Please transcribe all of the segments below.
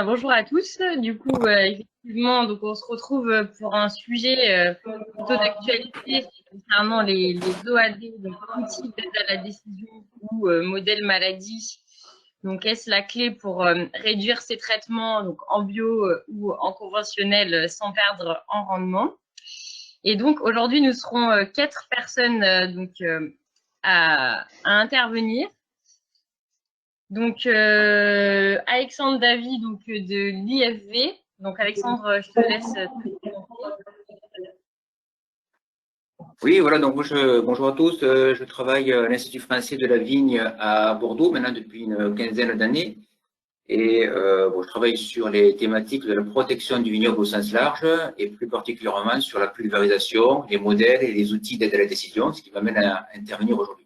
Bonjour à tous. Du coup, effectivement, donc on se retrouve pour un sujet plutôt d'actualité concernant les OAD, donc outils d'aide à la décision ou modèle maladie. Donc, est-ce la clé pour réduire ces traitements donc en bio ou en conventionnel sans perdre en rendement? Et donc, aujourd'hui, nous serons quatre personnes à intervenir. Donc, Alexandre Davy, de l'IFV. Donc, Alexandre, je te laisse te présenter. Oui, voilà, donc bonjour à tous. Je travaille à l'Institut français de la vigne à Bordeaux maintenant depuis une quinzaine d'années. Et je travaille sur les thématiques de la protection du vignoble au sens large et plus particulièrement sur la pulvérisation, les modèles et les outils d'aide à la décision, ce qui m'amène à intervenir aujourd'hui.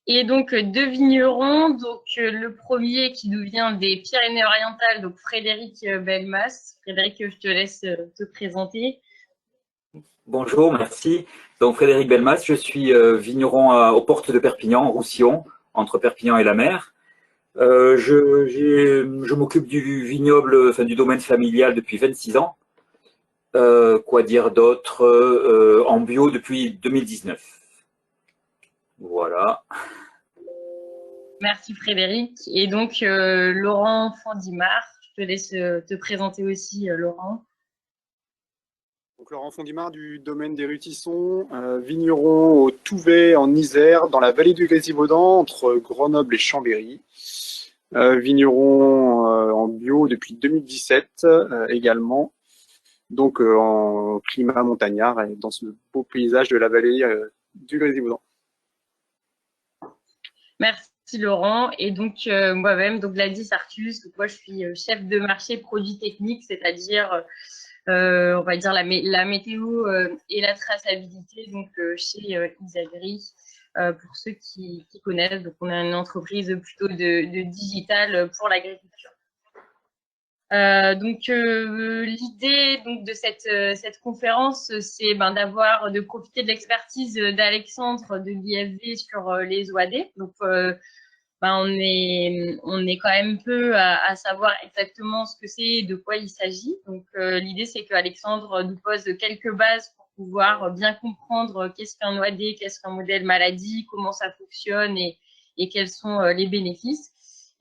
Et donc, deux vignerons. Donc, le premier qui nous vient des Pyrénées-Orientales, donc Frédéric Belmas. Frédéric, je te laisse te présenter. Bonjour, merci. Donc Frédéric Belmas, je suis vigneron aux portes de Perpignan, Roussillon, entre Perpignan et la mer. Je m'occupe du vignoble, enfin du domaine familial depuis 26 ans. Quoi dire d'autre? En bio depuis 2019. Voilà. Merci Frédéric. Et donc, Laurent Fondimard, je te laisse te présenter aussi, Laurent. Donc Laurent Fondimard du domaine des Rutissons, vigneron au Touvet en Isère, dans la vallée du Grésivaudan, entre Grenoble et Chambéry. Vigneron en bio depuis 2017 également, donc en climat montagnard et dans ce beau paysage de la vallée du Grésivaudan. Merci Laurent. Et donc moi-même, donc Gladys Artus, donc moi je suis chef de marché produits techniques, c'est-à-dire on va dire la météo et la traçabilité donc chez Isagri. Pour ceux qui connaissent, donc on a une entreprise plutôt de digital pour l'agriculture. L'idée donc de cette conférence, c'est de profiter de l'expertise d'Alexandre de l'IFV sur les OAD. Donc on est quand même peu à savoir exactement ce que c'est et de quoi il s'agit. Donc l'idée c'est que Alexandre nous pose quelques bases pour pouvoir bien comprendre qu'est-ce qu'un OAD, qu'est-ce qu'un modèle maladie, comment ça fonctionne et quels sont les bénéfices.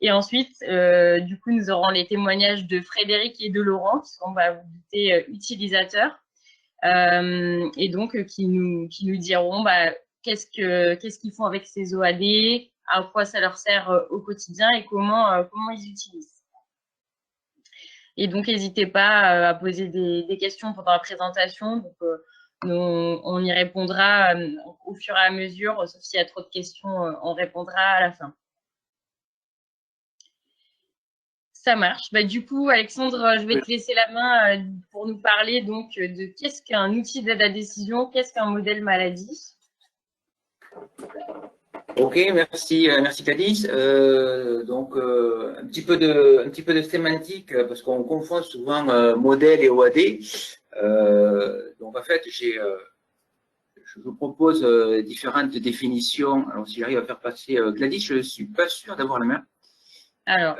Et ensuite, du coup, nous aurons les témoignages de Frédéric et de Laurent, qui sont, vous doutez, utilisateurs, et donc qui nous diront qu'est-ce qu'ils font avec ces OAD, à quoi ça leur sert au quotidien et comment ils utilisent. Et donc, n'hésitez pas à poser des questions pendant la présentation. Donc, on y répondra au fur et à mesure, sauf s'il y a trop de questions, on répondra à la fin. Ça marche. Du coup, Alexandre, je vais te laisser la main pour nous parler donc de qu'est-ce qu'un outil d'aide à la décision, qu'est-ce qu'un modèle maladie. Ok, merci Cadiz. Un petit peu de sémantique parce qu'on confond souvent modèle et OAD. Donc en fait, je vous propose différentes définitions. Alors si j'arrive à faire passer Gladys, je suis pas sûr d'avoir la main. Alors,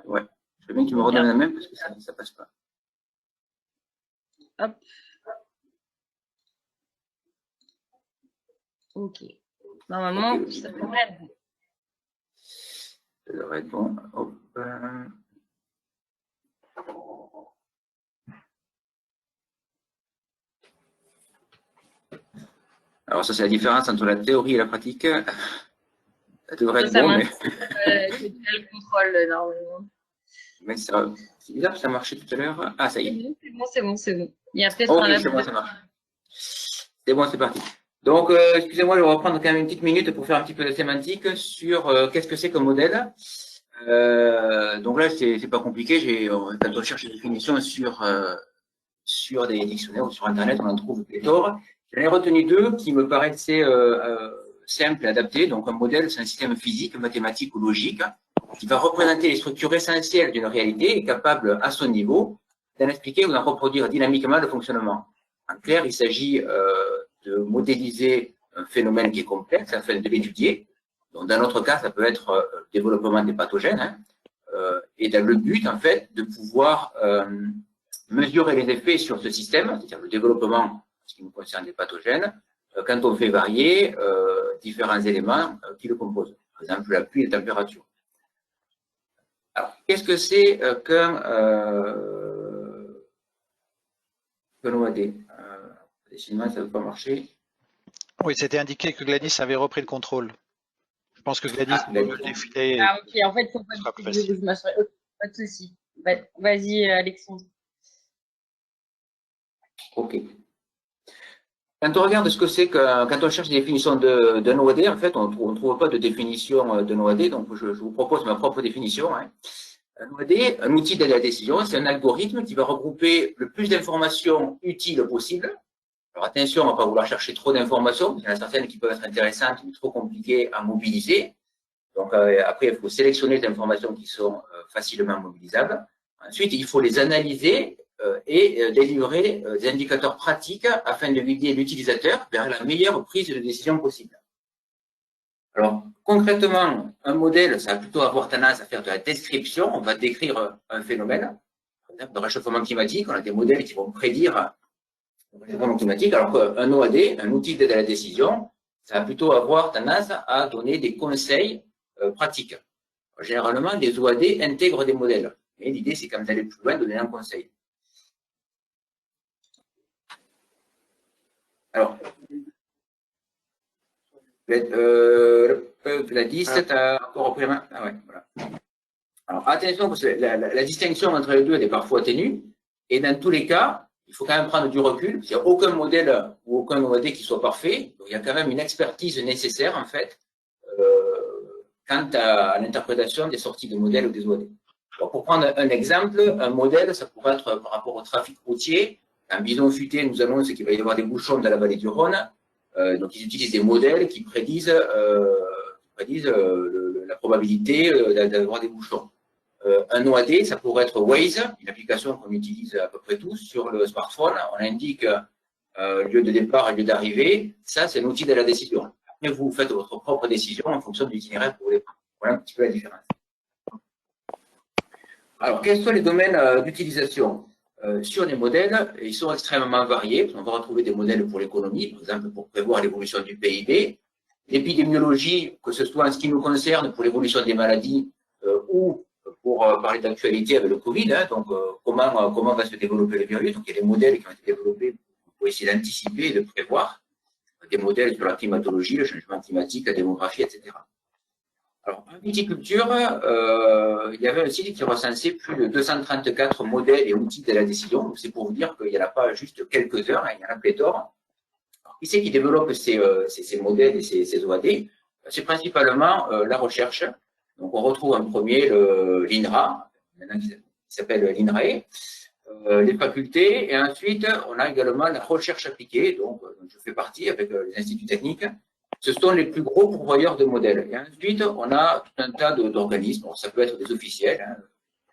ouais, je veux bien que tu me redonnes la main parce que ça passe pas. Hop. Ok. Normalement, okay. Ça devrait être bon. Ça devrait être bon. Hop. Alors ça, c'est la différence entre la théorie et la pratique. Ça devrait être bon, mais… C'est le contrôle, normalement. Mais c'est bizarre, ça marchait tout à l'heure. Ah, ça y est. C'est bon. Il y a peut-être un c'est bon, ça marche. C'est bon, c'est parti. Donc, excusez-moi, je vais reprendre quand même une petite minute pour faire un petit peu de sémantique sur qu'est-ce que c'est qu'un modèle. Donc là, c'est pas compliqué. Quand on cherche des définitions sur des dictionnaires ou sur Internet, on en trouve pléthore. J'en ai retenu deux qui me paraissaient simples et adaptés. Donc, un modèle, c'est un système physique, mathématique ou logique qui va représenter les structures essentielles d'une réalité et capable, à son niveau, d'en expliquer ou d'en reproduire dynamiquement le fonctionnement. En clair, il s'agit de modéliser un phénomène qui est complexe afin de l'étudier Donc, dans notre cas, ça peut être le développement des pathogènes, hein, et dans le but, en fait, de pouvoir mesurer les effets sur ce système, c'est-à-dire le développement, en ce qui nous concerne des pathogènes, quand on fait varier différents éléments qui le composent. Par exemple, la pluie et la température. Alors, qu'est-ce que c'est qu'un OAD? Décidément, ça ne veut pas marcher. Oui, c'était indiqué que Gladys avait repris le contrôle. Je pense que Gladys peut le défiler. Ah, ok, en fait, il faut pas sera plus que facile. je m'assurer. Ok, pas de souci. Vas-y, Alexandre. OK. Quand on regarde ce que c'est quand on cherche des définitions d'un OAD, en fait, on ne trouve pas de définition d'un OAD, donc je vous propose ma propre définition. Hein. Un OAD, un outil d'aide à la décision, c'est un algorithme qui va regrouper le plus d'informations utiles possible. Alors attention, on ne va pas vouloir chercher trop d'informations, il y en a certaines qui peuvent être intéressantes, mais trop compliquées à mobiliser. Donc après, il faut sélectionner les informations qui sont facilement mobilisables. Ensuite, il faut les analyser et délivrer des indicateurs pratiques afin de guider l'utilisateur vers la meilleure prise de décision possible. Alors, concrètement, un modèle, ça va plutôt avoir tendance à faire de la description. On va décrire un phénomène. Par exemple, le réchauffement climatique, on a des modèles qui vont prédire le réchauffement climatique, alors qu'un OAD, un outil d'aide à la décision, ça va plutôt avoir tendance à donner des conseils pratiques. Généralement, les OAD intègrent des modèles. Mais l'idée, c'est quand même d'aller plus loin, donner un conseil. Alors, Gladys, tu as encore repris la main. Ah ouais, voilà. Alors, attention, parce que la distinction entre les deux, elle est parfois ténue. Et dans tous les cas, il faut quand même prendre du recul. Il n'y a aucun modèle ou aucun OAD qui soit parfait. Donc, il y a quand même une expertise nécessaire, en fait, quant à l'interprétation des sorties de modèles ou des OAD. Alors, pour prendre un exemple, un modèle, ça pourrait être par rapport au trafic routier. Un bison futé nous annonce qu'il va y avoir des bouchons dans la vallée du Rhône. Donc, ils utilisent des modèles qui prédisent, la probabilité d'avoir des bouchons. Un OAD, ça pourrait être Waze, une application qu'on utilise à peu près tous sur le smartphone. On indique lieu de départ et lieu d'arrivée. Ça, c'est un outil de la décision. Après, vous faites votre propre décision en fonction de l'itinéraire que vous voulez prendre. Voilà un petit peu la différence. Alors, quels sont les domaines d'utilisation sur les modèles? Ils sont extrêmement variés. On va retrouver des modèles pour l'économie, par exemple pour prévoir l'évolution du PIB. L'épidémiologie, que ce soit en ce qui nous concerne pour l'évolution des maladies ou pour parler d'actualité avec le Covid, hein, donc comment va se développer le virus. Donc il y a des modèles qui ont été développés pour essayer d'anticiper et de prévoir, des modèles sur la climatologie, le changement climatique, la démographie, etc. Alors, en viticulture, il y avait un site qui recensait plus de 234 modèles et outils de la décision. C'est pour vous dire qu'il n'y en a pas juste quelques-uns, hein, il y en a pléthore. Qui c'est qui développe ces modèles et ces OAD? C'est principalement la recherche. Donc, on retrouve en premier l'INRA, qui s'appelle l'INRAE, les facultés, et ensuite, on a également la recherche appliquée, donc je fais partie avec les instituts techniques. Ce sont les plus gros pourvoyeurs de modèles. Et ensuite, on a tout un tas d'organismes. Ça peut être des officiels, hein,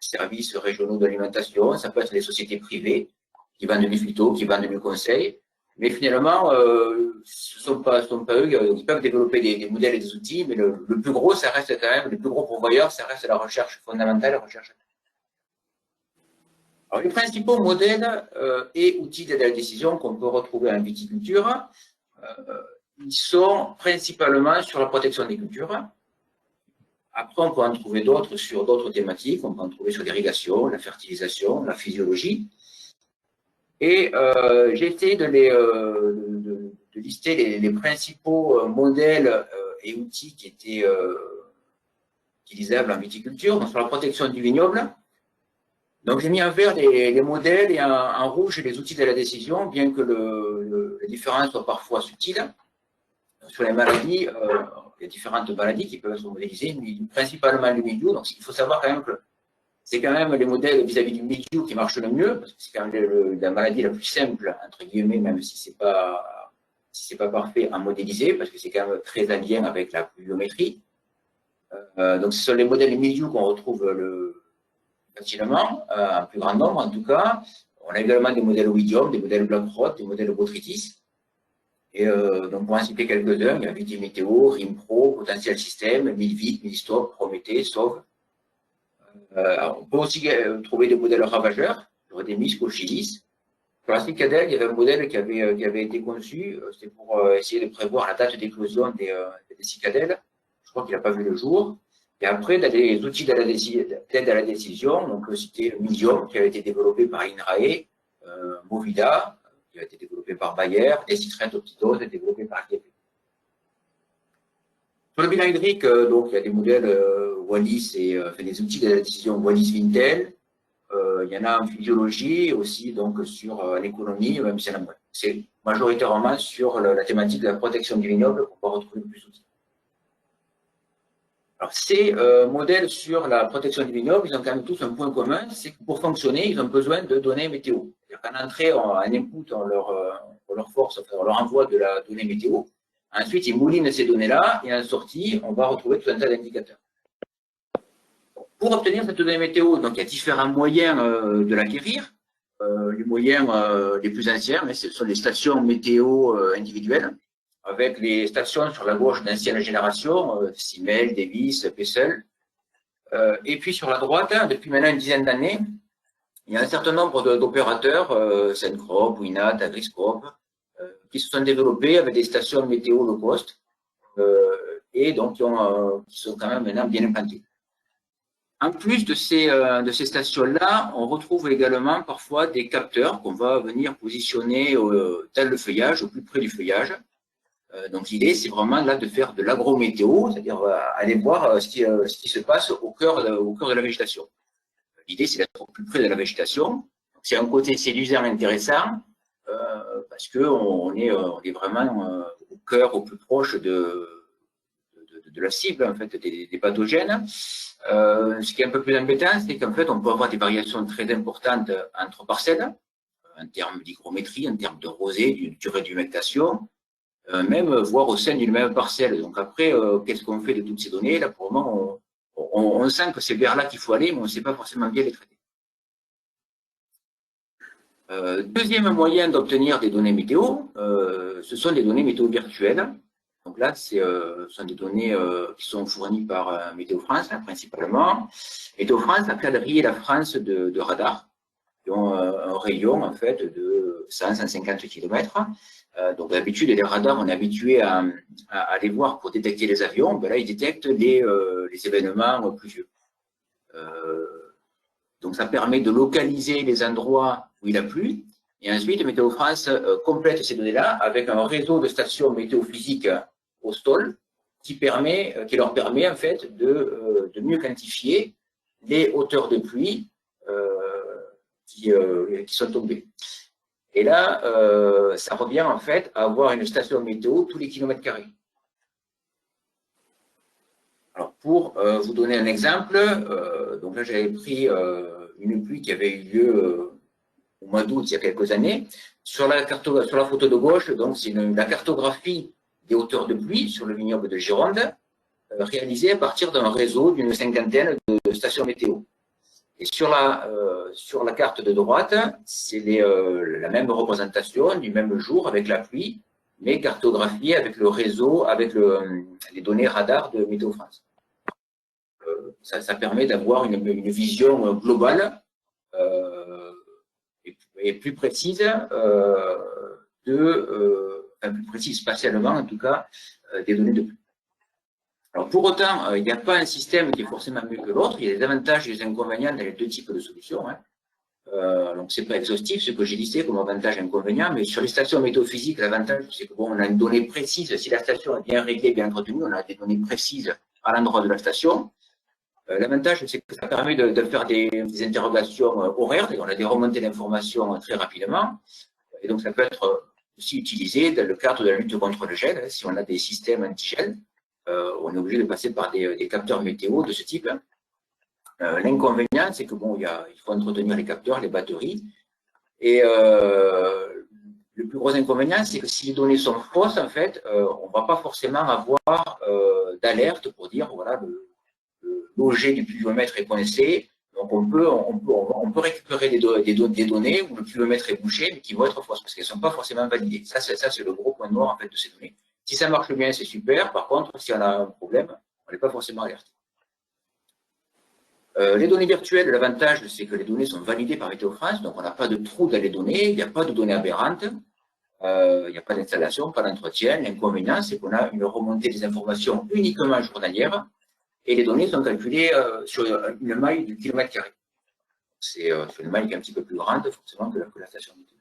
services régionaux d'alimentation, ça peut être des sociétés privées qui vendent du phyto, qui vendent du conseil. Mais finalement, ce ne sont pas eux qui peuvent développer des modèles et des outils, mais le plus gros, ça reste quand même, le plus gros pourvoyeur, ça reste la recherche fondamentale, la recherche. Alors, les principaux modèles et outils d'aide à la décision qu'on peut retrouver en viticulture, ils sont principalement sur la protection des cultures. Après, on peut en trouver d'autres sur d'autres thématiques. On peut en trouver sur l'irrigation, la fertilisation, la physiologie. Et j'ai essayé de lister les principaux modèles et outils qui étaient utilisables en viticulture. Donc, sur la protection du vignoble. Donc, j'ai mis en vert les modèles et en rouge les outils de la décision, bien que les différences soient parfois subtiles. Sur les maladies, il y a différentes maladies qui peuvent être modélisées, mais principalement le milieu. Donc, il faut savoir quand même que c'est quand même les modèles vis-à-vis du milieu qui marchent le mieux, parce que c'est quand même la maladie la plus simple, entre guillemets, même si c'est pas parfait à modéliser, parce que c'est quand même très en lien avec la pluviométrie. Donc, ce sont les modèles milieu qu'on retrouve facilement, en plus grand nombre en tout cas. On a également des modèles Widium, des modèles Blackrock, des modèles Botrytis. Et donc, pour en citer quelques-uns, il y a Viti Météo, Rimpro, Potentiel Système, Milvit, Milstop, Prométhée, Sauve. On peut aussi trouver des modèles ravageurs, Eurydemis, Cochilis. Sur la cicadelle, il y avait un modèle qui avait été conçu, c'était pour essayer de prévoir la date d'éclosion des cicadelles. Je crois qu'il n'a pas vu le jour. Et après, il y a des outils d'aide à la décision. On peut citer Medium, qui a été développé par INRAE, Movida, qui a été développé par Bayer, Decitrent Optidose, développé par IEP. Sur le bilan hydrique, donc, il y a des modèles Wallis et des outils de la décision Wallis-Vintel. Il y en a en physiologie aussi, donc sur l'économie, même si c'est majoritairement sur la thématique de la protection du vignoble qu'on va retrouver le plus d'outils. Alors, ces modèles sur la protection du vignoble, ils ont quand même tous un point commun, c'est que pour fonctionner, ils ont besoin de données météo. C'est-à-dire qu'en entrée, en input, on leur envoie de la donnée météo. Ensuite, ils moulinent ces données-là, et en sortie, on va retrouver tout un tas d'indicateurs. Pour obtenir cette donnée météo, donc il y a différents moyens de l'acquérir. Les moyens les plus anciens, mais ce sont les stations météo individuelles, avec les stations sur la gauche d'ancienne génération, Simel, Davis, Pessel. Et puis sur la droite, depuis maintenant une dizaine d'années, il y a un certain nombre d'opérateurs, Syncrop, Winat, Agriscope, qui se sont développés avec des stations météo low cost, et donc qui sont quand même maintenant bien implantées. En plus de ces stations-là, on retrouve également parfois des capteurs qu'on va venir positionner dans le feuillage, au plus près du feuillage. Donc l'idée, c'est vraiment là de faire de l'agrométéo, c'est-à-dire aller voir ce qui se passe au cœur de la végétation. L'idée, c'est d'être au plus près de la végétation. C'est un côté séduisant, intéressant, parce qu'on est vraiment au cœur, au plus proche de la cible, en fait, des pathogènes. Ce qui est un peu plus embêtant, c'est qu'en fait, on peut avoir des variations très importantes entre parcelles, en termes d'hygrométrie, en termes de rosée, d'une durée d'humectation, même voire au sein d'une même parcelle. Donc après, qu'est-ce qu'on fait de toutes ces données? Là, pour le moment, on sent que c'est vers là qu'il faut aller, mais on ne sait pas forcément bien les traiter. Deuxième moyen d'obtenir des données météo, ce sont des données météo virtuelles. Donc là, ce sont des données qui sont fournies par Météo France, principalement. Météo France a quadrillé la France de radars, qui ont un rayon en fait de 100-150 km. Donc d'habitude, les radars, on est habitué à les voir pour détecter les avions. Ben là, ils détectent les événements pluvieux. Donc ça permet de localiser les endroits où il a plu. Et ensuite, Météo France complète ces données-là avec un réseau de stations météophysiques au stol qui leur permet en fait de mieux quantifier les hauteurs de pluie qui sont tombées. Et là, ça revient en fait à avoir une station météo tous les kilomètres carrés. Alors pour vous donner un exemple, donc là j'avais pris une pluie qui avait eu lieu au mois d'août il y a quelques années. Sur la photo de gauche, donc c'est la cartographie des hauteurs de pluie sur le vignoble de Gironde, réalisée à partir d'un réseau d'une cinquantaine de stations météo. Et sur la carte de droite, c'est la même représentation du même jour avec la pluie, mais cartographiée avec le réseau, avec les données radar de Météo France. Ça permet d'avoir une vision globale et plus précise plus précise spatialement en tout cas, des données de pluie. Alors pour autant, il n'y a pas un système qui est forcément mieux que l'autre, il y a des avantages et des inconvénients dans les deux types de solutions. Donc c'est pas exhaustif ce que j'ai listé comme avantage et inconvénient, mais sur les stations météophysiques, l'avantage c'est que bon, on a une donnée précise, si la station est bien réglée, bien entretenue, on a des données précises à l'endroit de la station. L'avantage c'est que ça permet de faire des interrogations horaires, et on a des remontées d'informations très rapidement, et donc ça peut être aussi utilisé dans le cadre de la lutte contre le gel. Si on a des systèmes anti-gel, on est obligé de passer par des capteurs météo de ce type. L'inconvénient, c'est que bon, il faut entretenir les capteurs, les batteries. Et le plus gros inconvénient, c'est que si les données sont fausses, en fait, on ne va pas forcément avoir d'alerte pour dire voilà, l'OG du pluviomètre est coincé. Donc on peut récupérer des données où le pluviomètre est bouché, mais qui vont être fausses, parce qu'elles ne sont pas forcément validées. Ça c'est le gros point. point noir en fait, de ces données. Si ça marche bien, c'est super. Par contre, si on a un problème, on n'est pas forcément alerté. Les données virtuelles, l'avantage, c'est que les données sont validées par Météo France, donc on n'a pas de trou dans les données, il n'y a pas de données aberrantes, il n'y a pas d'installation, pas d'entretien. L'inconvénient, c'est qu'on a une remontée des informations uniquement journalière et les données sont calculées sur une maille du kilomètre carré. C'est une maille qui est un petit peu plus grande, forcément, que la station météo.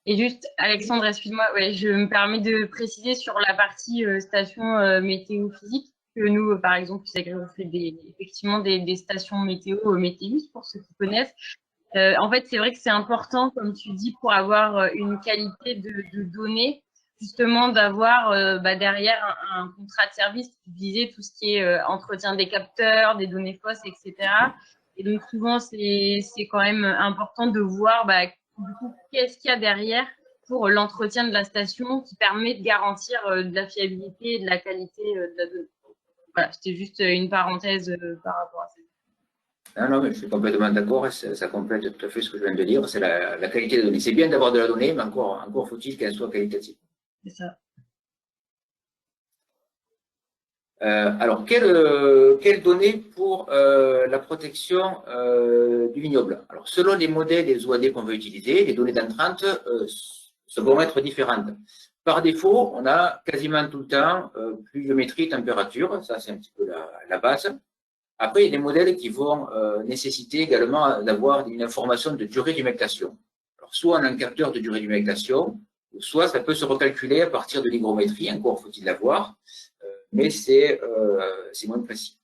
Et juste, Alexandre, excuse-moi, ouais, je me permets de préciser sur la partie station météo physique que nous, par exemple, on fait effectivement des stations météo Météus, pour ceux qui connaissent. En fait, c'est vrai que c'est important, comme tu dis, pour avoir une qualité de données, justement d'avoir derrière un contrat de service, tu disais tout ce qui est entretien des capteurs, des données fausses, etc. Et donc souvent, c'est quand même important de voir du coup, qu'est-ce qu'il y a derrière pour l'entretien de la station qui permet de garantir de la fiabilité et de la qualité de la donnée. Voilà, c'était juste une parenthèse par rapport à ça. Non, mais je suis complètement d'accord, ça complète tout à fait ce que je viens de dire, c'est la qualité de données. C'est bien d'avoir de la donnée, mais encore faut-il qu'elle soit qualitative. C'est ça. Alors, quelles données pour la protection du vignoble? Alors, selon les modèles des OAD qu'on veut utiliser, les données d'entrante vont être différentes. Par défaut, on a quasiment tout le temps pluviométrie, température, ça c'est un petit peu la base. Après, il y a des modèles qui vont nécessiter également d'avoir une information de durée d'humectation. Alors, soit on a un capteur de durée d'humectation, soit ça peut se recalculer à partir de l'hygrométrie, encore faut-il l'avoir, mais c'est moins précis.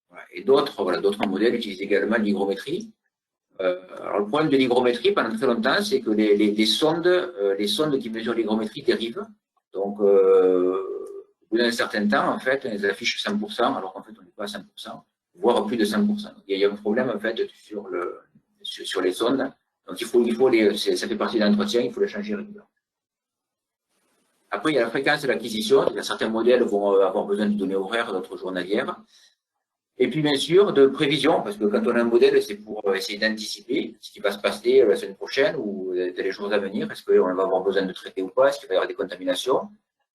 Voilà. Et d'autres modèles utilisent également l'hygrométrie. Alors, le problème de l'hygrométrie, pendant très longtemps, c'est que les sondes qui mesurent l'hygrométrie dérivent. Donc, au bout d'un certain temps, en fait, elles affichent 100%, alors qu'en fait, on n'est pas à 100%, voire plus de 100%. Il y a un problème, en fait, sur les sondes. Donc, ça fait partie de l'entretien, il faut les changer régulièrement. Après, il y a la fréquence de l'acquisition. Certains modèles vont avoir besoin de données horaires, d'autres journalières. Et puis, bien sûr, de prévision, parce que quand on a un modèle, c'est pour essayer d'anticiper ce qui va se passer la semaine prochaine ou dans les jours à venir. Est-ce qu'on va avoir besoin de traiter ou pas? Est-ce qu'il va y avoir des contaminations?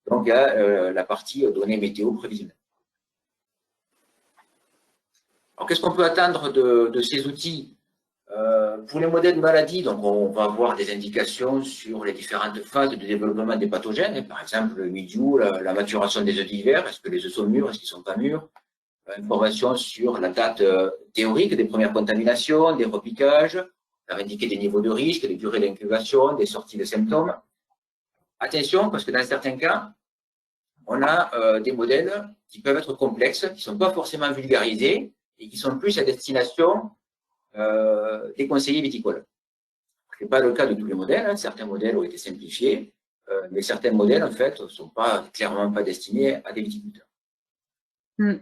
Donc, il y a la partie données météo prévisionnelles. Alors, qu'est-ce qu'on peut attendre de ces outils? Pour les modèles maladies, donc on va avoir des indications sur les différentes phases de développement des pathogènes. Par exemple, le milieu, la maturation des œufs d'hiver, est-ce que les œufs sont mûrs, est-ce qu'ils ne sont pas mûrs? Information sur la date théorique des premières contaminations, des repiquages, ça va indiquer des niveaux de risque, des durées d'incubation, des sorties de symptômes. Attention, parce que dans certains cas, on a des modèles qui peuvent être complexes, qui ne sont pas forcément vulgarisés et qui sont plus à destination des conseillers viticoles. Ce n'est pas le cas de tous les modèles, hein. Certains modèles ont été simplifiés, mais certains modèles, en fait, ne sont clairement pas destinés à des viticulteurs.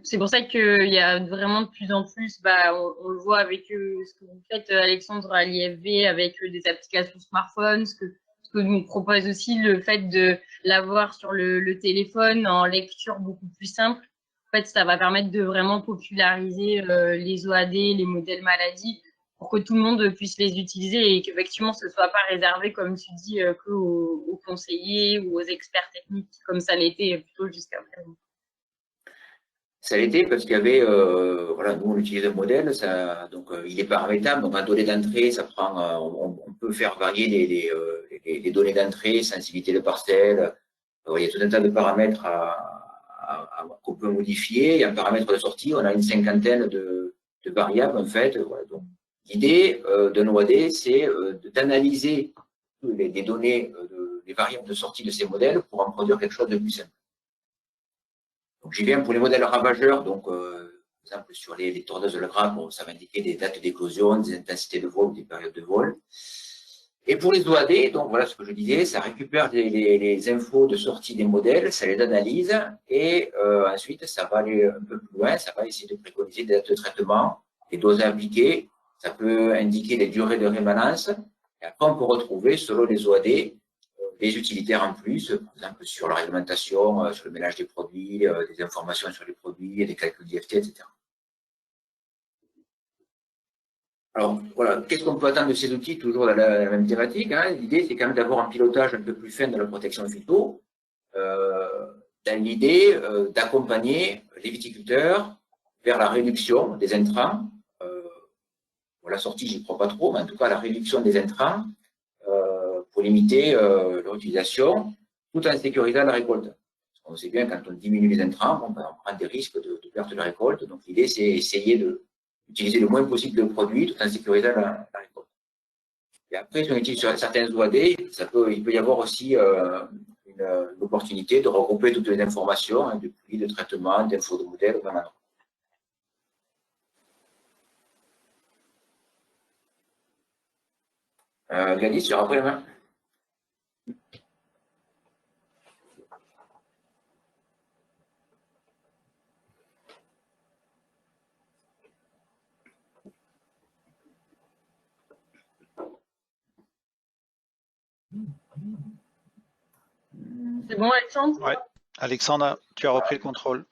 C'est pour ça qu'il y a vraiment de plus en plus, on le voit avec ce que vous faites, Alexandre, à l'IFV, avec des applications smartphones, ce que nous propose aussi le fait de l'avoir sur le téléphone en lecture beaucoup plus simple. En fait, ça va permettre de vraiment populariser les OAD, les modèles maladies, pour que tout le monde puisse les utiliser et qu'effectivement, ce ne soit pas réservé, comme tu dis, qu'aux conseillers ou aux experts techniques, comme ça l'était plutôt jusqu'à présent. Ça l'était parce qu'il y avait, nous on utilise un modèle, donc il est paramétrable, donc en données d'entrée, ça prend, on peut faire varier les données d'entrée, sensibilité de parcelle, il y a tout un tas de paramètres qu'on peut modifier, il y a un paramètre de sortie, on a une cinquantaine de variables en fait. Voilà. Donc l'idée d'un OAD, c'est d'analyser les données, les variables de sortie de ces modèles pour en produire quelque chose de plus simple. Donc, j'y viens pour les modèles ravageurs. Donc, par exemple, sur les tordeuses de la grappe, ça va indiquer des dates d'éclosion, des intensités de vol ou des périodes de vol. Et pour les OAD, donc voilà ce que je disais, ça récupère les infos de sortie des modèles, ça les analyse et ensuite, ça va aller un peu plus loin, ça va essayer de préconiser des dates de traitement, des doses à appliquer, ça peut indiquer les durées de rémanence. Et après, on peut retrouver, selon les OAD, des utilitaires en plus, par exemple sur la réglementation, sur le mélange des produits, des informations sur les produits, des calculs d'IFT, etc. Alors voilà, qu'est-ce qu'on peut attendre de ces outils, toujours dans la même thématique, hein? L'idée, c'est quand même d'avoir un pilotage un peu plus fin de la protection phyto. dans l'idée d'accompagner les viticulteurs vers la réduction des intrants. Pour la sortie, j'y crois pas trop, mais en tout cas la réduction des intrants pour limiter leur utilisation, tout en sécurisant la récolte. On sait bien, quand on diminue les intrants, on prend des risques de perte de récolte. Donc l'idée, c'est essayer d'utiliser le moins possible de produits tout en sécurisant la récolte. Et après, si on utilise sur certains OAD, il peut y avoir aussi une opportunité de regrouper toutes les informations, de pluies, de traitement, d'infos de modèle au même endroit. Gladys, tu auras pris la main. C'est bon, Alexandre? Ouais. Alexandre, tu as repris le contrôle.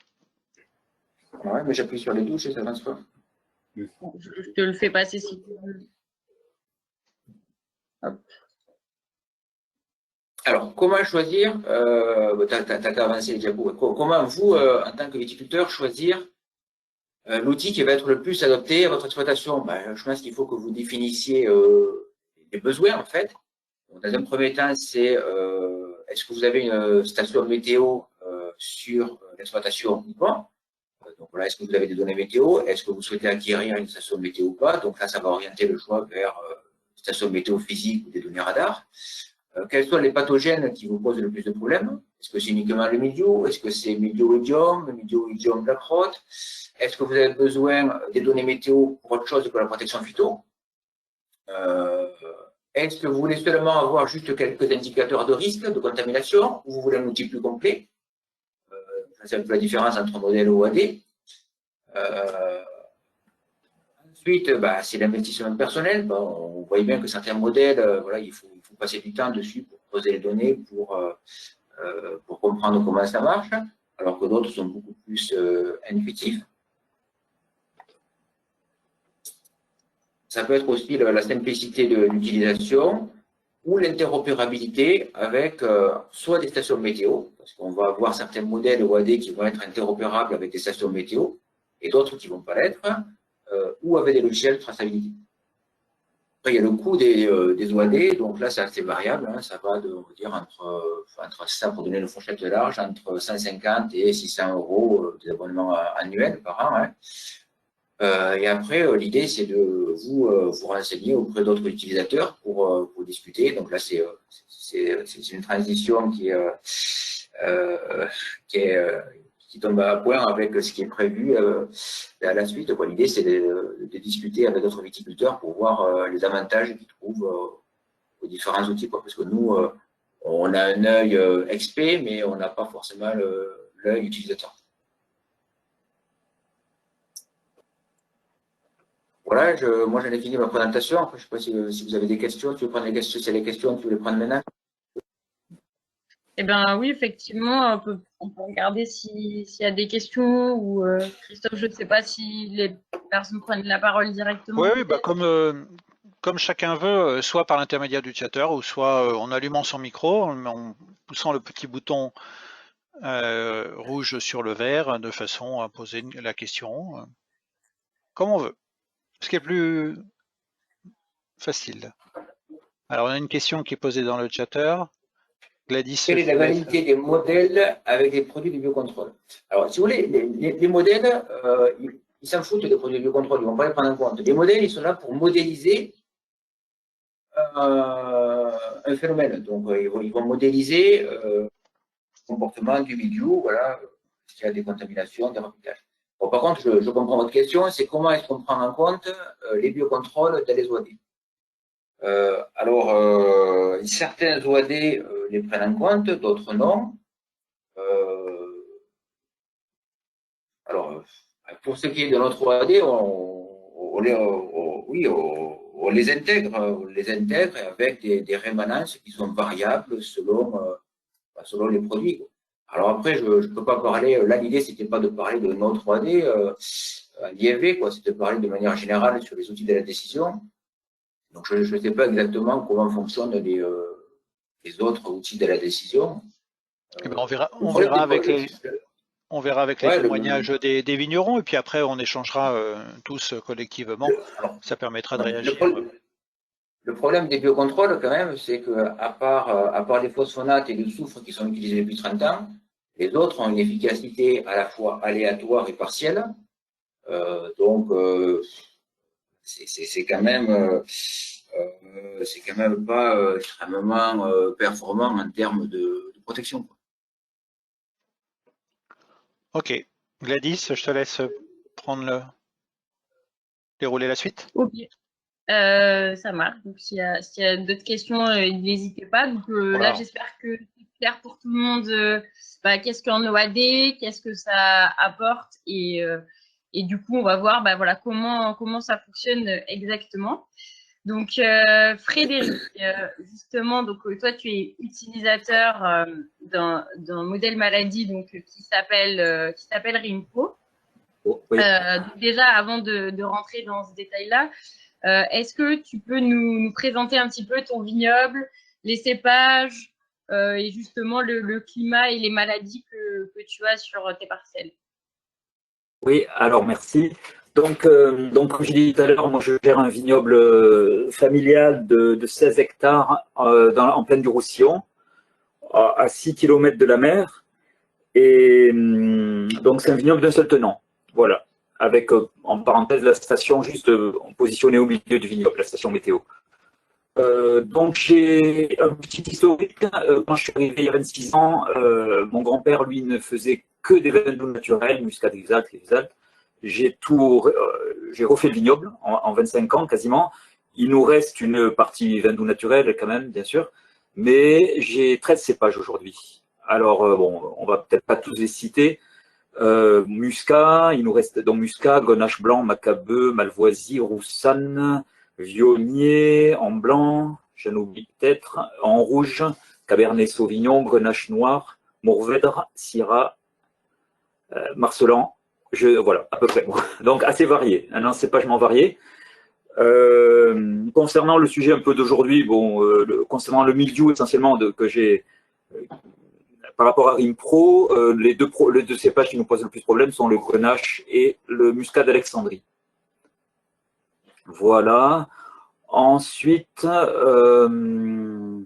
Ouais, mais j'appuie sur les touches et ça avance pas. Je te le fais passer si tu veux. Hop. Alors, comment choisir, tu as avancé les diapos, comment vous, en tant que viticulteur, choisir l'outil qui va être le plus adapté à votre exploitation? Je pense qu'il faut que vous définissiez les besoins, en fait. Donc, dans un premier temps, c'est est-ce que vous avez une station météo sur l'exploitation ou pas? Donc voilà, est-ce que vous avez des données météo? Est-ce que vous souhaitez acquérir une station météo ou pas? Donc là, ça va orienter le choix vers une station météo physique ou des données radar. Quels sont les pathogènes qui vous posent le plus de problèmes? Est-ce que c'est uniquement le mildiou? Est-ce que c'est mildiou-idiome, le mildiou-idiome black rot? Est-ce que vous avez besoin des données météo pour autre chose que la protection phyto? Est-ce que vous voulez seulement avoir juste quelques indicateurs de risque de contamination ou vous voulez un outil plus complet? C'est un peu la différence entre modèle OAD. Ensuite, c'est l'investissement personnel. On voit bien que certains modèles, voilà, il faut passer du temps dessus pour poser les données, pour comprendre comment ça marche, alors que d'autres sont beaucoup plus intuitifs. Ça peut être aussi la simplicité de l'utilisation ou l'interopérabilité avec soit des stations météo, parce qu'on va avoir certains modèles OAD qui vont être interopérables avec des stations météo, et d'autres qui ne vont pas l'être, ou avec des logiciels de traçabilité. Après, il y a le coût des OAD, donc là, c'est assez variable, hein, ça va de, on va dire, entre ça, pour donner une fourchette large, entre 150 et 600 euros des abonnements annuels par an. Hein. Et après, l'idée, c'est de vous renseigner auprès d'autres utilisateurs pour discuter. Donc là, c'est une transition qui tombe à point avec ce qui est prévu à la suite. L'idée, c'est de discuter avec d'autres viticulteurs pour voir les avantages qu'ils trouvent aux différents outils. Parce que nous, on a un œil expert, mais on n'a pas forcément l'œil utilisateur. Voilà, moi j'en ai fini ma présentation. Après, je ne sais pas si vous avez des questions. Tu veux prendre les questions? Si c'est les questions, tu veux les prendre maintenant? Eh bien oui, effectivement, on peut regarder s'il y a des questions ou Christophe, je ne sais pas si les personnes prennent la parole directement. Oui, comme chacun veut, soit par l'intermédiaire du chatter ou soit en allumant son micro, en poussant le petit bouton rouge sur le vert de façon à poser la question comme on veut. Ce qui est plus facile. Alors on a une question qui est posée dans le chatter. Gladys, quelle est la validité des modèles avec des produits de biocontrôle? Alors, si vous voulez, les modèles, ils s'en foutent des produits de biocontrôle, ils ne vont pas les prendre en compte. Les modèles, ils sont là pour modéliser un phénomène. Donc, ils vont modéliser le comportement du milieu, voilà, s'il y a des contaminations, des repiquages. Bon, par contre, je comprends votre question, c'est comment est-ce qu'on prend en compte les biocontrôles dans les OAD? Alors, certains OAD les prennent en compte, d'autres non. Alors, pour ce qui est de notre OAD, on les intègre avec des rémanences qui sont variables selon les produits. Alors après, je ne peux pas parler, là l'idée c'était pas de parler de notre OAD l'IFV, c'était de parler de manière générale sur les outils de la décision. Donc, je ne sais pas exactement comment fonctionnent les autres outils de la décision. Eh ben, on verra le problème des avec projets, les ouais, témoignages des vignerons et puis après on échangera tous collectivement. alors, Ça permettra de ouais, réagir. le problème des biocontrôles, quand même, c'est que à part les phosphonates et le soufre qui sont utilisés depuis 30 ans, les autres ont une efficacité à la fois aléatoire et partielle. Donc, c'est quand même pas extrêmement performant en termes de protection, quoi. Ok. Gladys, je te laisse dérouler la suite. Ok, ça marche. Donc, s'il y a d'autres questions, n'hésitez pas. Donc, là, Voilà. j'espère que c'est clair pour tout le monde. Qu'est-ce qu'un OAD, qu'est-ce que ça apporte et du coup, on va voir voilà, comment ça fonctionne exactement. Donc, Frédéric, justement, donc toi, tu es utilisateur d'un modèle maladie donc qui s'appelle RIMPRO. Oh, oui. Donc déjà, avant de rentrer dans ce détail-là, est-ce que tu peux nous présenter un petit peu ton vignoble, les cépages et justement le climat et les maladies que tu as sur tes parcelles? Oui, alors merci. Donc, comme je l'ai dit tout à l'heure, moi je gère un vignoble familial de 16 hectares en plaine du Roussillon, à 6 km de la mer. Et donc c'est un vignoble d'un seul tenant. Voilà. Avec en parenthèse la station juste positionnée au milieu du vignoble, la station météo. Donc j'ai un petit historique. Quand je suis arrivé il y a 26 ans, mon grand-père, lui, ne faisait que des vins doux naturels, muscat, exalt, exalt. J'ai refait le vignoble en 25 ans quasiment. Il nous reste une partie vin doux naturel quand même, bien sûr, mais j'ai 13 cépages aujourd'hui. Alors bon, on va peut-être pas tous les citer. Muscat, il nous reste donc Muscat, Grenache blanc, Macabeu, Malvoisie, Roussanne, Vionnier, en blanc, j'en oublie peut-être, en rouge, Cabernet Sauvignon, Grenache noir, Mourvèdre, Syrah, Marcelan, voilà, à peu près. Donc assez varié, un encépagement varié. Concernant le sujet un peu d'aujourd'hui, bon, concernant le mildiou essentiellement que j'ai par rapport à RIMPRO, les deux cépages qui nous posent le plus de problème sont le Grenache et le Muscat d'Alexandrie. Voilà. Ensuite, une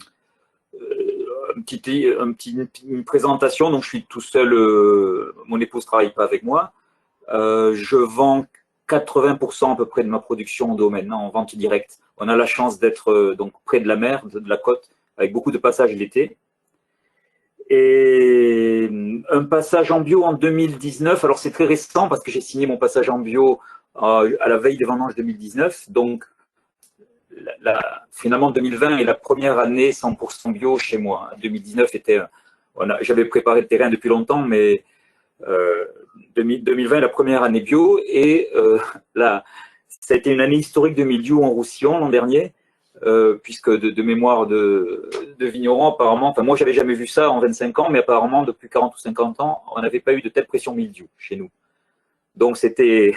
présentation. Donc, je suis tout seul. Mon épouse ne travaille pas avec moi. Je vends 80% à peu près de ma production d'eau maintenant en vente directe. On a la chance d'être donc près de la mer, de la côte, avec beaucoup de passages l'été. Et un passage en bio en 2019. Alors, c'est très récent parce que j'ai signé mon passage en bio à la veille des vendanges 2019. Donc, finalement, 2020 est la première année 100% bio chez moi. 2019 j'avais préparé le terrain depuis longtemps, mais 2020 est la première année bio. Et ça a été une année historique de mildiou en Roussillon l'an dernier. Puisque de mémoire de vignerons, apparemment, enfin moi j'avais jamais vu ça en 25 ans, mais apparemment depuis 40 ou 50 ans, on n'avait pas eu de telle pression mildiou chez nous. Donc c'était,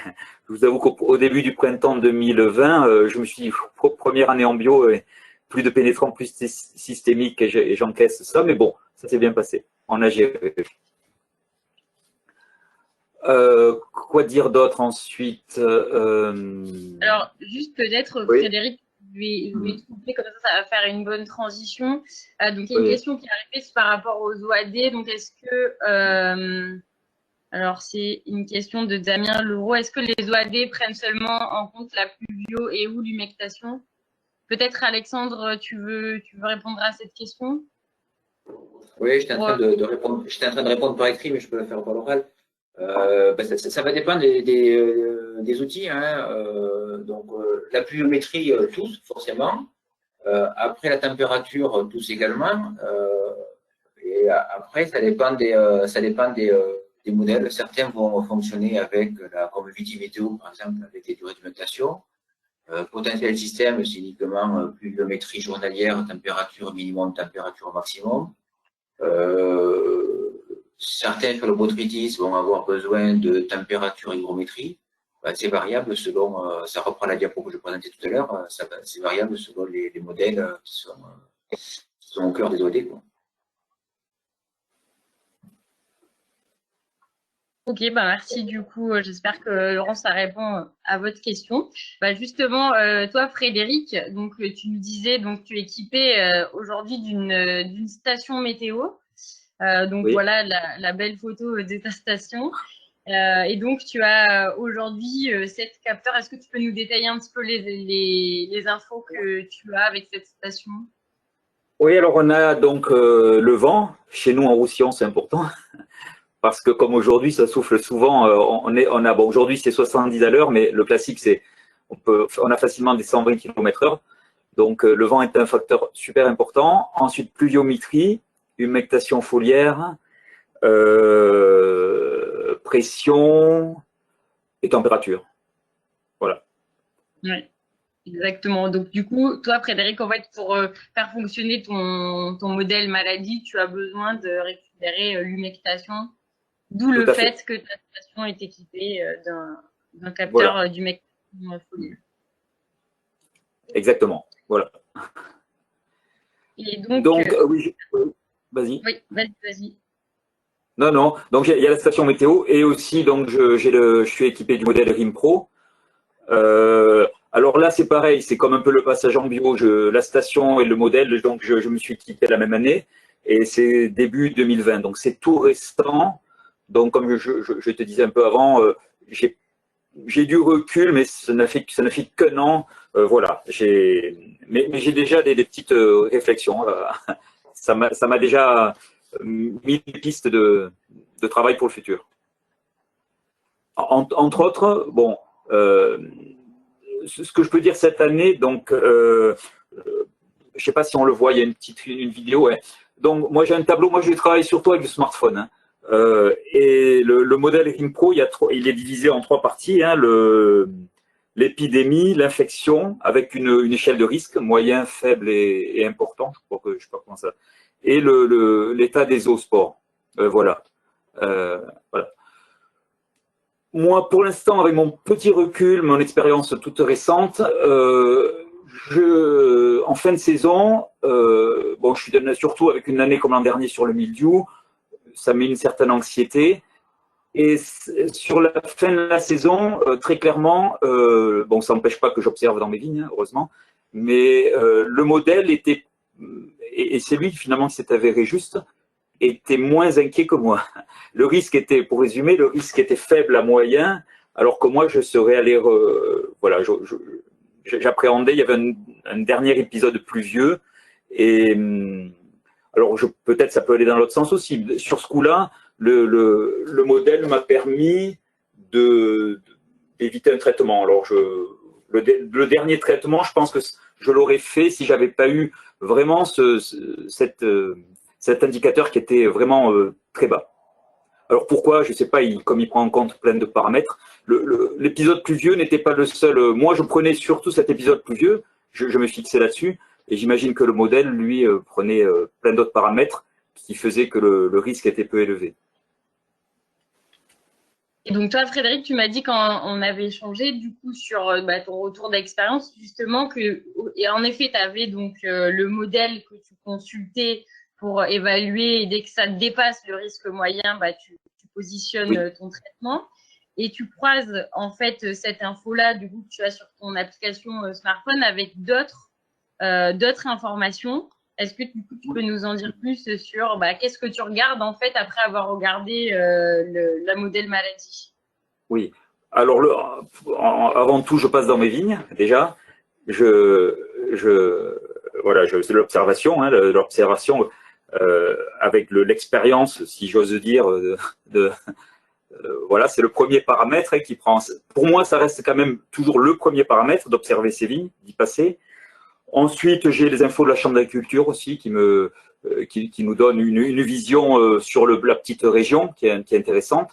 je vous avoue qu'au début du printemps 2020, je me suis dit, première année en bio, plus de pénétrants, plus systémique, et j'encaisse ça, mais bon, ça s'est bien passé. On a géré. Quoi dire d'autre ensuite Alors, juste peut-être, oui. Frédéric, je vais te couper, comme ça va faire une bonne transition. Donc, il y a une Oui. question qui est arrivée par rapport aux OAD. Donc, est-ce que, alors c'est une question de Damien Leroux, est-ce que les OAD prennent seulement en compte la pluvio et ou l'humectation? Peut-être Alexandre, tu veux répondre à cette question? Oui, j'étais en train de répondre. J'étais en train de répondre par écrit, mais je peux le faire par l'oral. Ça va dépendre des outils, hein. Donc, la pluviométrie, tous, forcément. Après, la température, tous également. Et après, ça dépend des modèles. Certains vont fonctionner comme Vitimétéo, par exemple, avec des durées d'humectation. Potentiel système, c'est uniquement pluviométrie journalière, température minimum, température maximum. Certains sur le botrytis vont avoir besoin de température hygrométrie. C'est variable selon, ça reprend la diapo que je présentais tout à l'heure, c'est variable selon les modèles qui sont au cœur des OD, quoi. Ok, bah merci du coup. J'espère que Laurent, ça répond à votre question. Bah justement, toi, Frédéric, donc tu nous disais donc tu es équipé aujourd'hui d'une station météo. Donc Oui. voilà la belle photo de ta station. Et donc tu as aujourd'hui 7 capteurs. Est-ce que tu peux nous détailler un petit peu les infos que tu as avec cette station? Oui, alors on a donc le vent. Chez nous en Roussillon, c'est important parce que comme aujourd'hui, ça souffle souvent. Bon, aujourd'hui c'est 70 à l'heure, mais le classique c'est on a facilement des 120 km/h. Donc le vent est un facteur super important. Ensuite, pluviométrie, humectation foliaire, pression et température. Voilà. Ouais. Exactement. Donc, du coup, toi, Frédéric, en fait, pour faire fonctionner ton modèle maladie, tu as besoin de récupérer l'humectation, d'où Tout le à fait. fait que ta station est équipée d'un capteur Voilà. d'humectation foliaire. Exactement. Voilà. Et donc, Donc, oui, vas-y. oui, vas-y, vas-y. Non, non. Donc, il y a la station météo et aussi, donc, je suis équipé du modèle RIM Pro. Alors là, c'est pareil, c'est comme un peu le passage en bio. La station et le modèle, donc, je me suis équipé la même année et c'est début 2020. Donc, c'est tout récent. Donc, comme je te disais un peu avant, j'ai du recul, mais ça n'a fait qu'un an. Voilà. Mais j'ai déjà des petites réflexions. Ça m'a déjà mis des pistes de travail pour le futur. Entre autres, bon, ce que je peux dire cette année, donc, je sais pas si on le voit, il y a une vidéo. Ouais. Donc, moi, j'ai un tableau. Moi, je travaille surtout avec le smartphone. Hein. Et le modèle Ring Pro, il est divisé en 3 parties. Hein, l'épidémie, l'infection, avec une échelle de risque, moyen, faible et important. Je sais pas comment ça. Et l'état des zoospores. Voilà. Voilà. Moi, pour l'instant, avec mon petit recul, mon expérience toute récente, en fin de saison, bon, je suis surtout avec une année comme l'an dernier sur le mildiou, ça met une certaine anxiété. Et sur la fin de la saison, très clairement, bon, ça n'empêche pas que j'observe dans mes vignes, hein, heureusement, mais le modèle était, et c'est lui finalement qui s'est avéré juste, était moins inquiet que moi. Le risque était, pour résumer, le risque était faible à moyen, alors que moi, je serais allé, voilà, j'appréhendais, il y avait un dernier épisode pluvieux, et alors peut-être ça peut aller dans l'autre sens aussi. Sur ce coup-là, le modèle m'a permis d'éviter un traitement. Alors le dernier traitement, je pense que je l'aurais fait si j'avais pas eu vraiment cet indicateur qui était vraiment très bas. Alors pourquoi? Je ne sais pas, comme il prend en compte plein de paramètres. L'épisode pluvieux n'était pas le seul. Moi, je prenais surtout cet épisode pluvieux, je me fixais là-dessus, et j'imagine que le modèle, lui, prenait plein d'autres paramètres qui faisaient que le risque était peu élevé. Et donc, toi, Frédéric, tu m'as dit quand on avait échangé, du coup, sur ton retour d'expérience, justement, et en effet, tu avais donc le modèle que tu consultais pour évaluer, et dès que ça dépasse le risque moyen, tu positionnes Oui. ton traitement. Et tu croises, en fait, cette info-là, du coup, que tu as sur ton application smartphone avec d'autres informations. Est-ce que du coup, tu peux nous en dire plus sur qu'est-ce que tu regardes, en fait, après avoir regardé la modèle maladie? Oui. Alors, avant tout, je passe dans mes vignes, déjà. Voilà, c'est l'observation, hein, l'observation avec l'expérience, si j'ose dire, voilà, c'est le premier paramètre qui prend. Pour moi, ça reste quand même toujours le premier paramètre d'observer ces vignes, d'y passer. Ensuite, j'ai les infos de la Chambre d'agriculture aussi qui nous donne une vision sur la petite région qui est intéressante.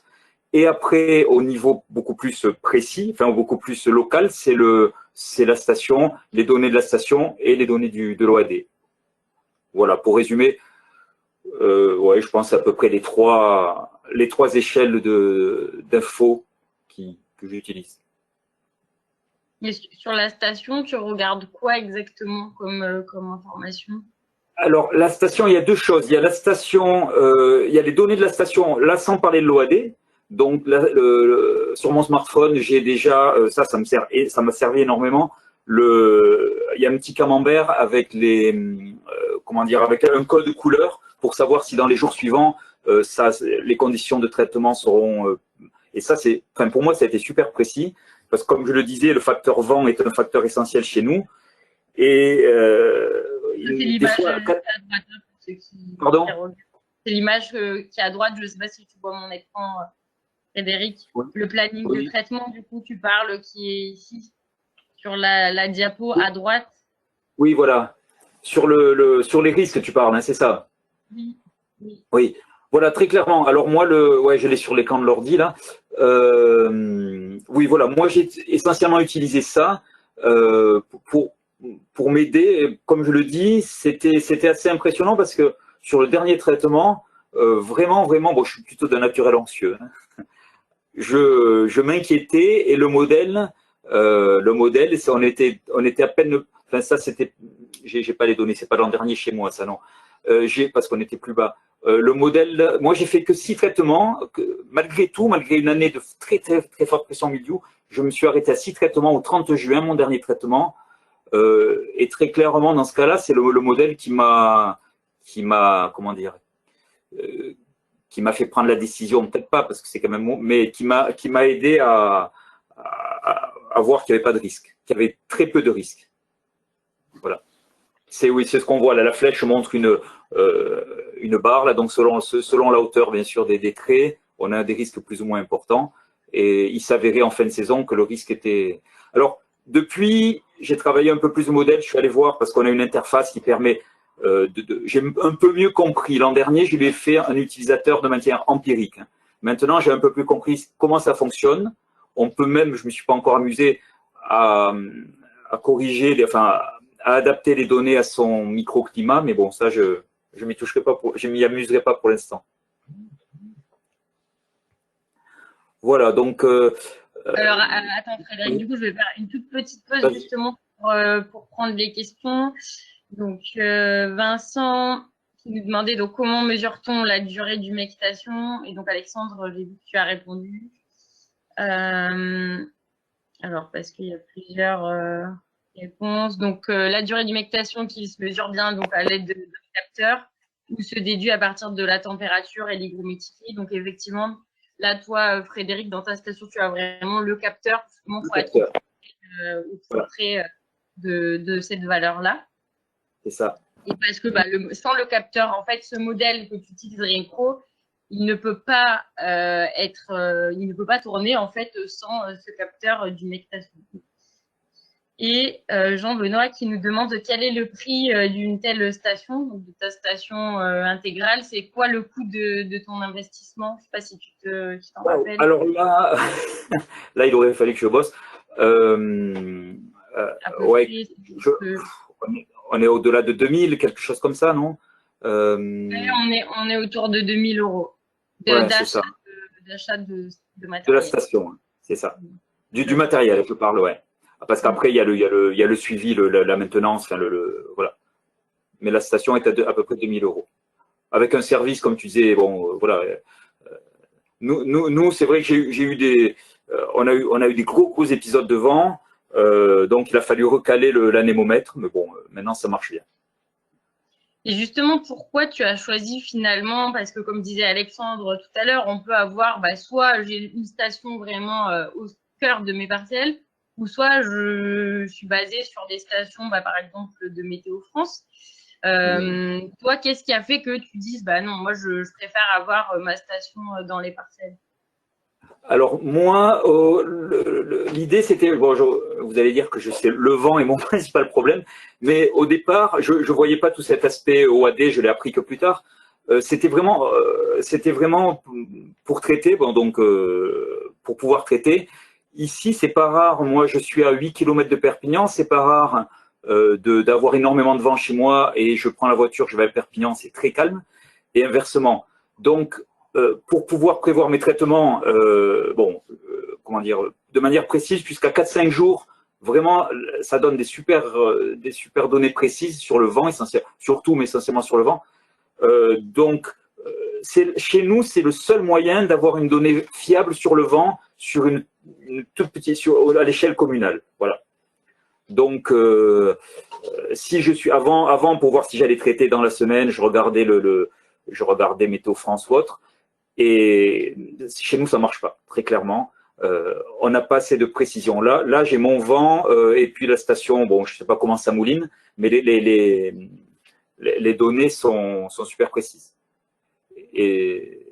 Et après, au niveau beaucoup plus précis, enfin beaucoup plus local, c'est la station, les données de la station et les données de l'OAD. Voilà, pour résumer, ouais, je pense à peu près les trois échelles d'infos que j'utilise. Mais sur la station, tu regardes quoi exactement comme information? Alors, la station, il y a deux choses. Il y a la station, il y a les données de la station, là sans parler de l'OAD. Donc, là, sur mon smartphone, j'ai déjà, ça me sert, et ça m'a servi énormément. Il y a un petit camembert avec comment dire, avec un code couleur pour savoir si dans les jours suivants, les conditions de traitement seront. Et ça, enfin, pour moi, ça a été super précis parce que, comme je le disais, le facteur vent est un facteur essentiel chez nous. Et C'est des l'image fois, qui est à droite, hein, pour ceux Pardon qui regardent. C'est l'image qui est à droite. Je ne sais pas si tu vois mon écran, Frédéric. Oui. Le planning Oui. de traitement, du coup, tu parles, qui est ici, sur la diapo à droite. Oui, voilà. Sur les risques, tu parles, hein, c'est ça? Oui. Oui. Oui. Voilà, très clairement. Alors moi, ouais, je l'ai sur l'écran de l'ordi là. Oui, voilà. Moi, j'ai essentiellement utilisé ça pour m'aider. Comme je le dis, c'était assez impressionnant parce que sur le dernier traitement, vraiment, bon, je suis plutôt d'un naturel anxieux, hein. Je m'inquiétais et le modèle, on était à peine. Enfin, ça, c'était. J'ai pas les données, c'est pas l'an dernier chez moi, ça non. Parce qu'on était plus bas. Le modèle, moi, j'ai fait que 6 traitements. Malgré tout, malgré une année de très, très, très forte pression milieu, je me suis arrêté à 6 traitements au 30 juin, mon dernier traitement. Et très clairement, dans ce cas-là, c'est le modèle qui m'a, comment dire, qui m'a fait prendre la décision, peut-être pas parce que c'est quand même, mais qui m'a aidé à voir qu'il n'y avait pas de risque, qu'il y avait très peu de risques. Voilà. C'est ce qu'on voit là. La flèche montre une barre là, donc selon la hauteur bien sûr des traits, on a des risques plus ou moins importants. Et il s'avérait en fin de saison que le risque était. Alors depuis, j'ai travaillé un peu plus le modèle. Je suis allé voir parce qu'on a une interface qui permet. J'ai un peu mieux compris. L'an dernier, je lui ai fait un utilisateur de manière empirique. Maintenant, j'ai un peu plus compris comment ça fonctionne. On peut même, je me suis pas encore amusé à corriger, à adapter les données à son microclimat, mais bon, ça, je m'y toucherai pas, je m'y amuserai pas pour l'instant. Voilà, donc. Alors, attends, Frédéric, du coup, je vais faire une toute petite pause justement pour prendre les questions. Donc, Vincent qui nous demandait donc comment mesure-t-on la durée d'humectation? Et donc, Alexandre, j'ai vu que tu as répondu. Alors, parce qu'il y a plusieurs réponses. Donc, la durée d'humectation qui se mesure bien donc à l'aide d'un capteur ou se déduit à partir de la température et l'hygrométrie. Donc, effectivement, là, toi, Frédéric, dans ta station, tu as vraiment le capteur pour être au plus près de cette valeur-là. C'est ça. Et parce que sans le capteur, en fait, ce modèle que tu utilises Pro, il ne peut pas il ne peut pas tourner en fait sans ce capteur d'humectation. Et Jean-Benoît qui nous demande quel est le prix d'une telle station, donc de ta station intégrale. C'est quoi le coût de ton investissement? Je ne sais pas si tu t'en rappelles. Alors là, là, il aurait fallu que je bosse. Ouais, on est au-delà de 2000, quelque chose comme ça, non? On est autour de 2000 euros d'achat de matériel. De la station, c'est ça. Du matériel, je parle, ouais. Parce qu'après, il y a le suivi, la maintenance, voilà. Mais la station est à peu près 2000 euros. Avec un service, comme tu disais, bon, voilà. Nous c'est vrai que j'ai eu on a eu des gros épisodes de vent, donc il a fallu recaler l'anémomètre, mais bon, maintenant ça marche bien. Et justement, pourquoi tu as choisi finalement, parce que comme disait Alexandre tout à l'heure, on peut avoir soit j'ai une station vraiment au cœur de mes parcelles, ou soit je suis basée sur des stations, par exemple, de Météo France. Toi, qu'est-ce qui a fait que tu dises, non, moi, je préfère avoir ma station dans les parcelles? Alors, moi, l'idée, c'était, bon, vous allez dire que le vent est mon principal problème, mais au départ, je ne voyais pas tout cet aspect OAD, je l'ai appris que plus tard. C'était vraiment pour traiter, donc pour pouvoir traiter. Ici, c'est pas rare. Moi, je suis à 8 km de Perpignan. C'est pas rare d'avoir énormément de vent chez moi et je prends la voiture, je vais à Perpignan, c'est très calme. Et inversement. Donc, pour pouvoir prévoir mes traitements, comment dire, de manière précise, jusqu'à 4-5 jours, vraiment, ça donne des super données précises sur le vent, surtout, mais essentiellement sur le vent. Donc, chez nous, c'est le seul moyen d'avoir une donnée fiable sur le vent sur une toute petite, à l'échelle communale. Voilà. Donc, si je suis avant pour voir si j'allais traiter dans la semaine, je regardais je regardais Météo France ou autre. Et chez nous, ça marche pas, très clairement. On n'a pas assez de précision. Là, j'ai mon vent et puis la station. Bon, je sais pas comment ça mouline, mais les données sont super précises. Et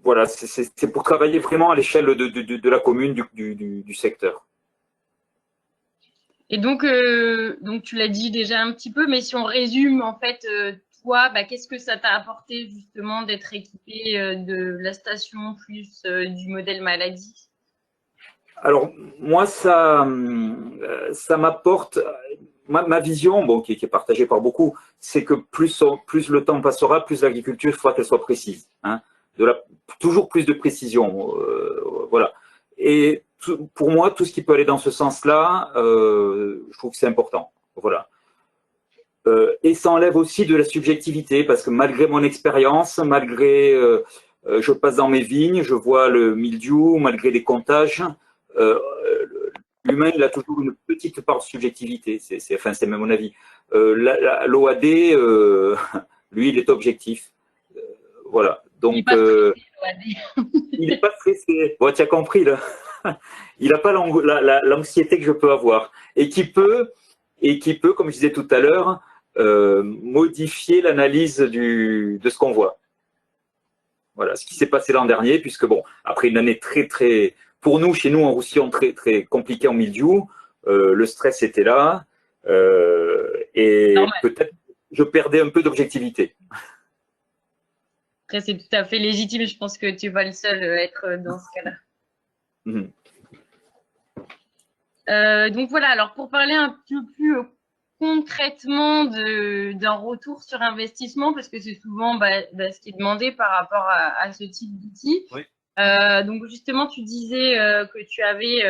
voilà, c'est pour travailler vraiment à l'échelle de la commune, du secteur. Et donc tu l'as dit déjà un petit peu, mais si on résume, en fait, toi, qu'est-ce que ça t'a apporté justement d'être équipé de la station plus du modèle maladie? Alors, moi, ça m'apporte ma vision, bon, qui est partagée par beaucoup, c'est que plus le temps passera, plus l'agriculture, il faudra qu'elle soit précise. Hein, toujours plus de précision. Voilà. Et pour moi, tout ce qui peut aller dans ce sens-là, je trouve que c'est important. Voilà. Et ça enlève aussi de la subjectivité, parce que malgré mon expérience, malgré je passe dans mes vignes, je vois le mildiou, malgré les comptages, l'humain, il a toujours une petite part de subjectivité. C'est même mon avis. L'OAD, lui, il est objectif. Voilà. Donc, il n'est pas stressé. Bon, tu as compris, là. Il n'a pas l'anxiété que je peux avoir. Et qui peut, comme je disais tout à l'heure, modifier l'analyse de ce qu'on voit. Voilà, ce qui s'est passé l'an dernier, puisque bon, après une année très, pour nous, chez nous en Roussillon, très compliqué en mildiou, le stress était là, et peut-être je perdais un peu d'objectivité. Après, c'est tout à fait légitime, je pense que tu n'es pas le seul à être dans ce cas-là. Donc voilà, alors pour parler un peu plus concrètement d'un retour sur investissement, parce que c'est souvent ce qui est demandé par rapport à ce type d'outil. Oui. Donc justement, tu disais que tu avais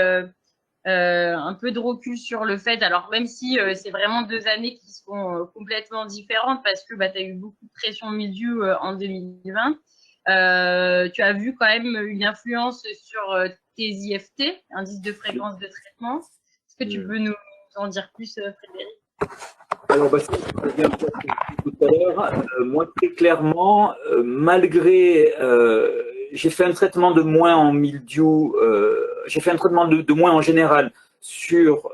un peu de recul sur le fait, alors même si c'est vraiment 2 années qui sont complètement différentes, parce que tu as eu beaucoup de pression milieu en 2020, tu as vu quand même une influence sur tes IFT, indice de fréquence de traitement. Est-ce que tu peux nous en dire plus, Frédéric? Alors, c'est ce que je viens de dire tout à l'heure. Moi, très clairement, malgré j'ai fait un traitement de moins en mildiou, j'ai fait un traitement de moins en général sur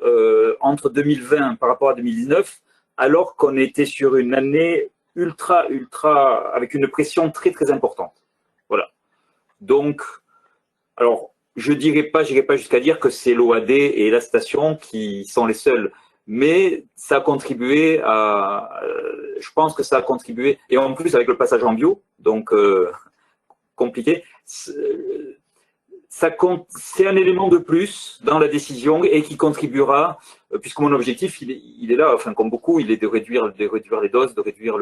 entre 2020 par rapport à 2019, alors qu'on était sur une année ultra avec une pression très importante. Voilà. Donc, alors j'irai pas jusqu'à dire que c'est l'OAD et la station qui sont les seuls, mais ça a contribué je pense que ça a contribué, et en plus avec le passage en bio, donc compliqué, c'est un élément de plus dans la décision et qui contribuera, puisque mon objectif, il est là, enfin comme beaucoup, il est de réduire les doses, de réduire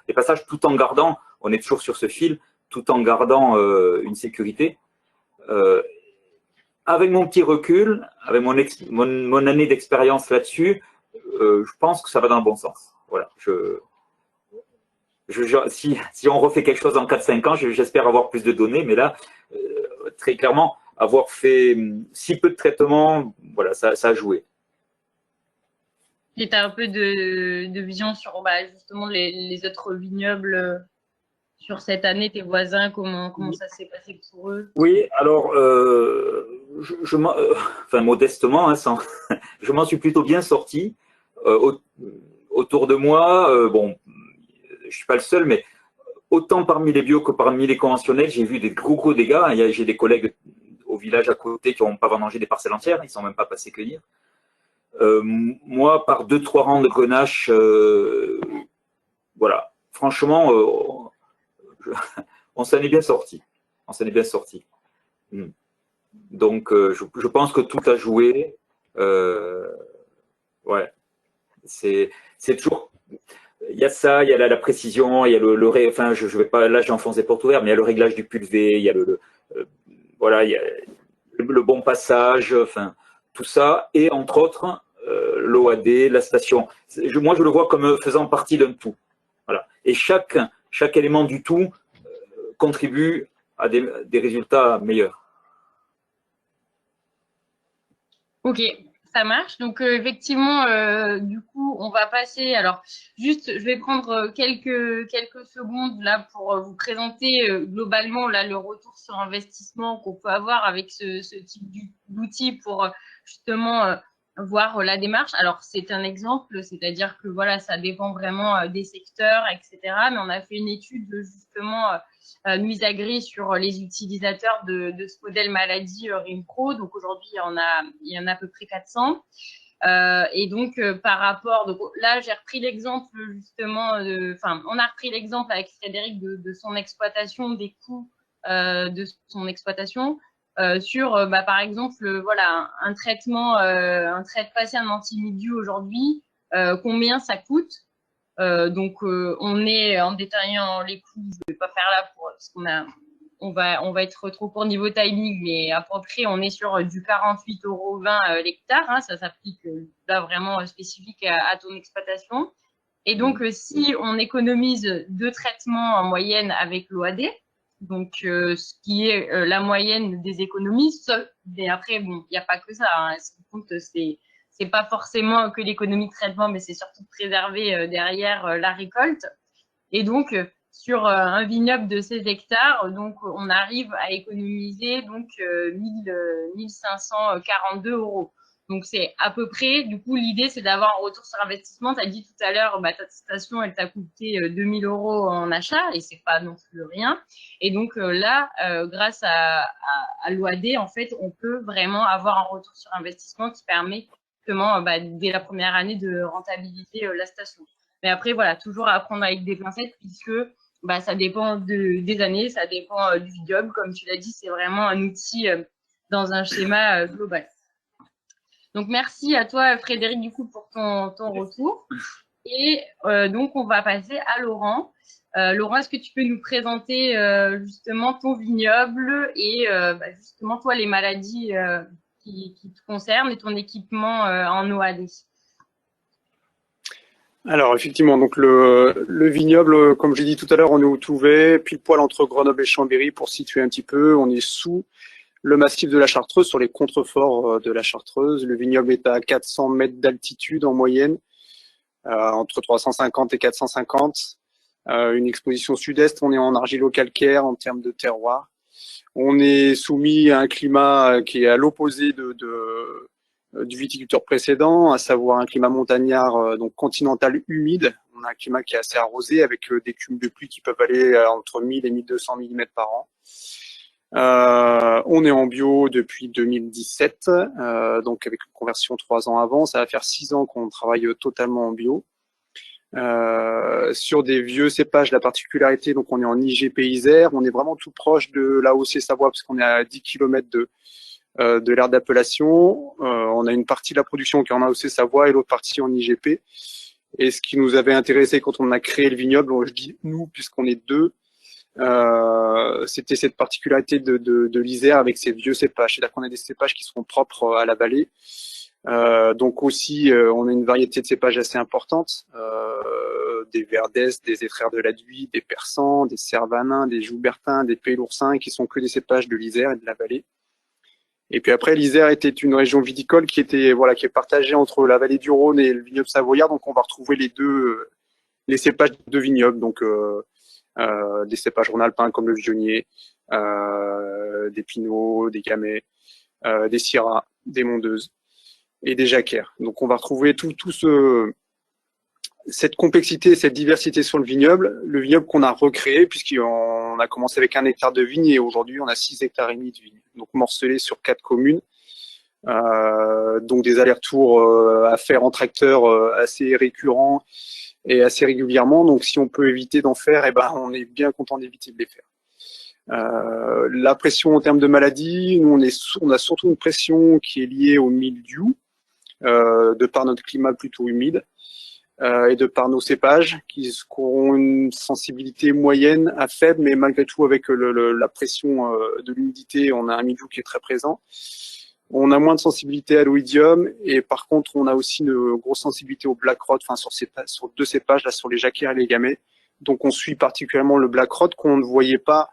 les passages, tout en gardant, on est toujours sur ce fil, tout en gardant une sécurité. Avec mon petit recul, avec mon année d'expérience là-dessus, je pense que ça va dans le bon sens. Voilà. Si on refait quelque chose dans 4-5 ans, j'espère avoir plus de données, mais là, très clairement, avoir fait si peu de traitements, voilà, ça a joué. Et tu as un peu de vision sur justement les autres vignobles sur cette année, tes voisins, comment ça s'est passé pour eux? Oui, alors, enfin, modestement, hein, je m'en suis plutôt bien sorti. Autour de moi, bon, je suis pas le seul, mais autant parmi les bio que parmi les conventionnels, j'ai vu des gros dégâts. J'ai des collègues au village à côté qui n'ont pas vendangé des parcelles entières, ils ne sont même pas passés cueillir. Moi, par 2-3 rangs de grenache, voilà, franchement, on s'en est bien sorti. Donc, je pense que tout a joué. Ouais, c'est toujours. Il y a ça, il y a la précision, il y a enfin, je vais pas, là j'enfonce des portes ouvertes, mais il y a le réglage du pulvé, il y a voilà, il y a le bon passage, enfin, tout ça, et entre autres, l'OAD, la station. Moi, je le vois comme faisant partie d'un tout. Voilà. Et chaque chaque élément du tout contribue à des résultats meilleurs. Ok, ça marche. Donc effectivement, du coup, on va passer. Alors, juste, je vais prendre quelques secondes là pour vous présenter globalement là le retour sur investissement qu'on peut avoir avec ce type d'outil pour justement voir la démarche. Alors, c'est un exemple, c'est-à-dire que voilà, ça dépend vraiment des secteurs, etc. Mais on a fait une étude justement mise à gris sur les utilisateurs de ce modèle maladie RIMPRO. Donc aujourd'hui, il y en a à peu près 400. Et donc, par rapport, donc là, j'ai repris l'exemple justement, on a repris l'exemple avec Frédéric de son exploitation, des coûts de son exploitation. Sur, par exemple, voilà, un traitement, passer un antimildiou aujourd'hui, combien ça coûte? Donc, on est en détaillant les coûts. Je vais pas faire là parce on va être trop court niveau timing, mais à peu près, on est sur du 48,20 € l'hectare. Hein, ça s'applique là vraiment spécifique à ton exploitation. Et donc, si on économise 2 traitements en moyenne avec l'OAD, donc ce qui est la moyenne des économies, mais après, bon, il n'y a pas que ça. Hein, ce qui compte, c'est pas forcément que l'économie de traitement, mais c'est surtout de préserver derrière la récolte. Et donc, sur un vignoble de 16 hectares, donc on arrive à économiser donc 1542 €. Donc c'est à peu près, du coup, l'idée c'est d'avoir un retour sur investissement. Tu as dit tout à l'heure, ta station, elle t'a coûté 2000 € en achat et c'est pas non plus rien. Et donc là, grâce à l'OAD, en fait, on peut vraiment avoir un retour sur investissement qui permet justement, dès la première année de rentabiliser la station. Mais après, voilà, toujours à prendre avec des pincettes puisque ça dépend des années, ça dépend du job. Comme tu l'as dit, c'est vraiment un outil dans un schéma global. Donc, merci à toi, Frédéric, du coup, pour ton retour. Et donc, on va passer à Laurent. Laurent, est-ce que tu peux nous présenter justement ton vignoble et justement, toi, les maladies qui te concernent et ton équipement en OAD? Alors effectivement, donc le vignoble, comme je l'ai dit tout à l'heure, on est au Touvet, pile poil entre Grenoble et Chambéry pour situer un petit peu. On est sous le massif de la Chartreuse, sur les contreforts de la Chartreuse. Le vignoble est à 400 mètres d'altitude en moyenne, entre 350 et 450. Une exposition sud-est, on est en argilo-calcaire en termes de terroir. On est soumis à un climat qui est à l'opposé du viticulteur précédent, à savoir un climat montagnard, donc continental humide. On a un climat qui est assez arrosé avec des cumuls de pluie qui peuvent aller entre 1000 et 1200 mm par an. On est en bio depuis 2017, donc avec une conversion 3 ans avant. Ça va faire 6 ans qu'on travaille totalement en bio. Sur des vieux cépages, la particularité, donc on est en IGP Isère, on est vraiment tout proche de l'AOC Savoie parce qu'on est à 10 km de l'aire d'appellation. On a une partie de la production qui est en AOC Savoie et l'autre partie en IGP. Et ce qui nous avait intéressé quand on a créé le vignoble, je dis nous puisqu'on est deux, c'était cette particularité de l'Isère avec ces vieux cépages. C'est-à-dire qu'on a des cépages qui sont propres à la vallée. Donc aussi, on a une variété de cépages assez importante, des Verdès, des Étrères de la Duy, des Persans, des Cervanins, des Joubertins, des Péloursins, qui sont que des cépages de l'Isère et de la vallée. Et puis après, l'Isère était une région viticole qui était qui est partagée entre la vallée du Rhône et le vignoble savoyard. Donc on va retrouver les cépages de vignobles, donc des cépages rhône-alpins comme le Vionnier, des Pinots, des Gamay, des Syrah, des Mondeuses et des Jacquères. Donc on va retrouver cette complexité, cette diversité sur le vignoble qu'on a recréé puisqu'on a commencé avec 1 hectare de vigne et aujourd'hui on a 6 hectares et demi de vigne, donc morcelés sur 4 communes. Donc des allers-retours à faire en tracteur assez récurrents et assez régulièrement. Donc si on peut éviter d'en faire, on est bien content d'éviter de les faire. La pression en termes de maladies, nous on a surtout une pression qui est liée au mildiou, de par notre climat plutôt humide. Et de par nos cépages qui auront une sensibilité moyenne à faible, mais malgré tout avec la pression de l'humidité, on a un mildiou qui est très présent. On a moins de sensibilité à l'oïdium et par contre on a aussi une grosse sensibilité au black rot, sur 2 cépages, là sur les Jacquères et les Gamay, Donc on suit particulièrement le black rot qu'on ne voyait pas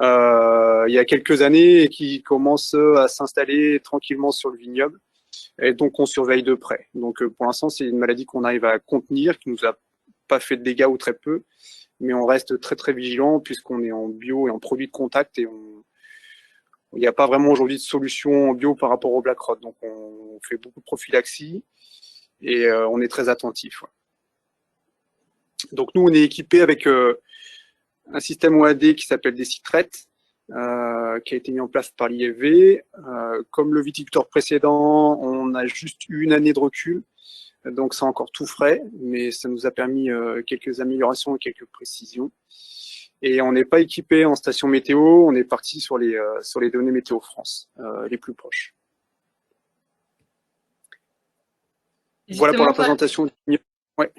il y a quelques années et qui commence à s'installer tranquillement sur le vignoble. Et donc on surveille de près. Donc pour l'instant c'est une maladie qu'on arrive à contenir, qui nous a pas fait de dégâts ou très peu, mais on reste très très vigilant puisqu'on est en bio et en produit de contact et il n'y a pas vraiment aujourd'hui de solution en bio par rapport au black rot. Donc on fait beaucoup de prophylaxie et on est très attentif. Ouais. Donc nous on est équipé avec un système OAD qui s'appelle Decitret, qui a été mis en place par l'IFV. Comme le viticulteur précédent, on a juste eu une année de recul, donc c'est encore tout frais, mais ça nous a permis quelques améliorations et quelques précisions. Et on n'est pas équipé en station météo, on est parti sur les données Météo France, les plus proches. Voilà pour la présentation. Ouais.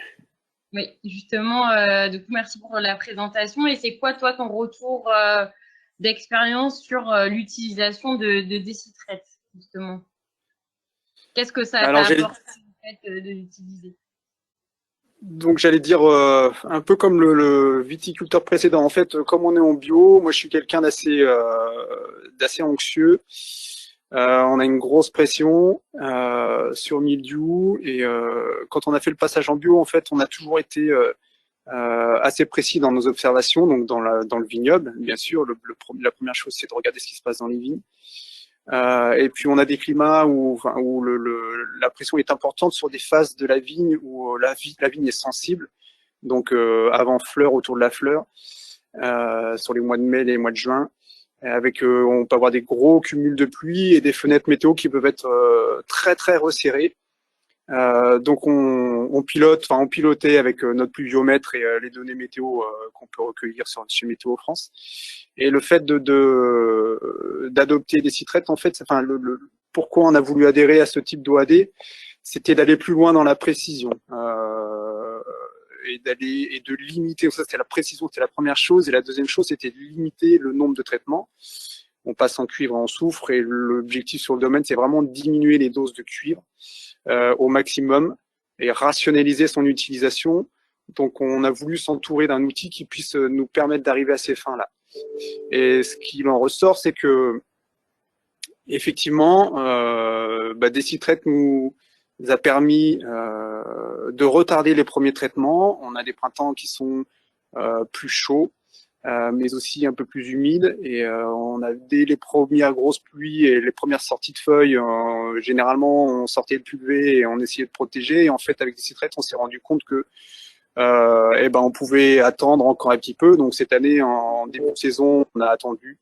Oui, justement, du coup, merci pour la présentation. Et c'est quoi, toi, ton retour d'expérience sur l'utilisation de Decitret, justement? Qu'est-ce que ça t'a apporté, en fait, de l'utiliser? Donc, j'allais dire un peu comme le viticulteur précédent. En fait, comme on est en bio, moi, je suis quelqu'un d'assez anxieux. On a une grosse pression sur mildiou et quand on a fait le passage en bio, en fait, on a toujours été assez précis dans nos observations, donc dans le vignoble, bien sûr. La première chose, c'est de regarder ce qui se passe dans les vignes. Et puis on a des climats où la pression est importante sur des phases de la vigne où la vigne est sensible, donc avant fleur, autour de la fleur, sur les mois de mai, les mois de juin. Avec on peut avoir des gros cumuls de pluie et des fenêtres météo qui peuvent être très très resserrées. Donc on pilotait avec notre pluviomètre et les données météo qu'on peut recueillir chez Météo France. Et le fait d'adopter des Decitret, en fait, pourquoi on a voulu adhérer à ce type d'OAD, c'était d'aller plus loin dans la précision. Et de limiter, ça c'était la précision, c'était la première chose, et la deuxième chose c'était de limiter le nombre de traitements. On passe en cuivre et en soufre, et l'objectif sur le domaine c'est vraiment de diminuer les doses de cuivre au maximum et rationaliser son utilisation. Donc on a voulu s'entourer d'un outil qui puisse nous permettre d'arriver à ces fins-là. Et ce qu'il en ressort, c'est que effectivement, Decitret nous a permis de retarder les premiers traitements. On a des printemps qui sont plus chauds, mais aussi un peu plus humides. Et on a dès les premières grosses pluies et les premières sorties de feuilles, généralement on sortait le pulvé et on essayait de protéger. Et en fait, avec Decitret, on s'est rendu compte que on pouvait attendre encore un petit peu. Donc cette année, en début de saison, on a attendu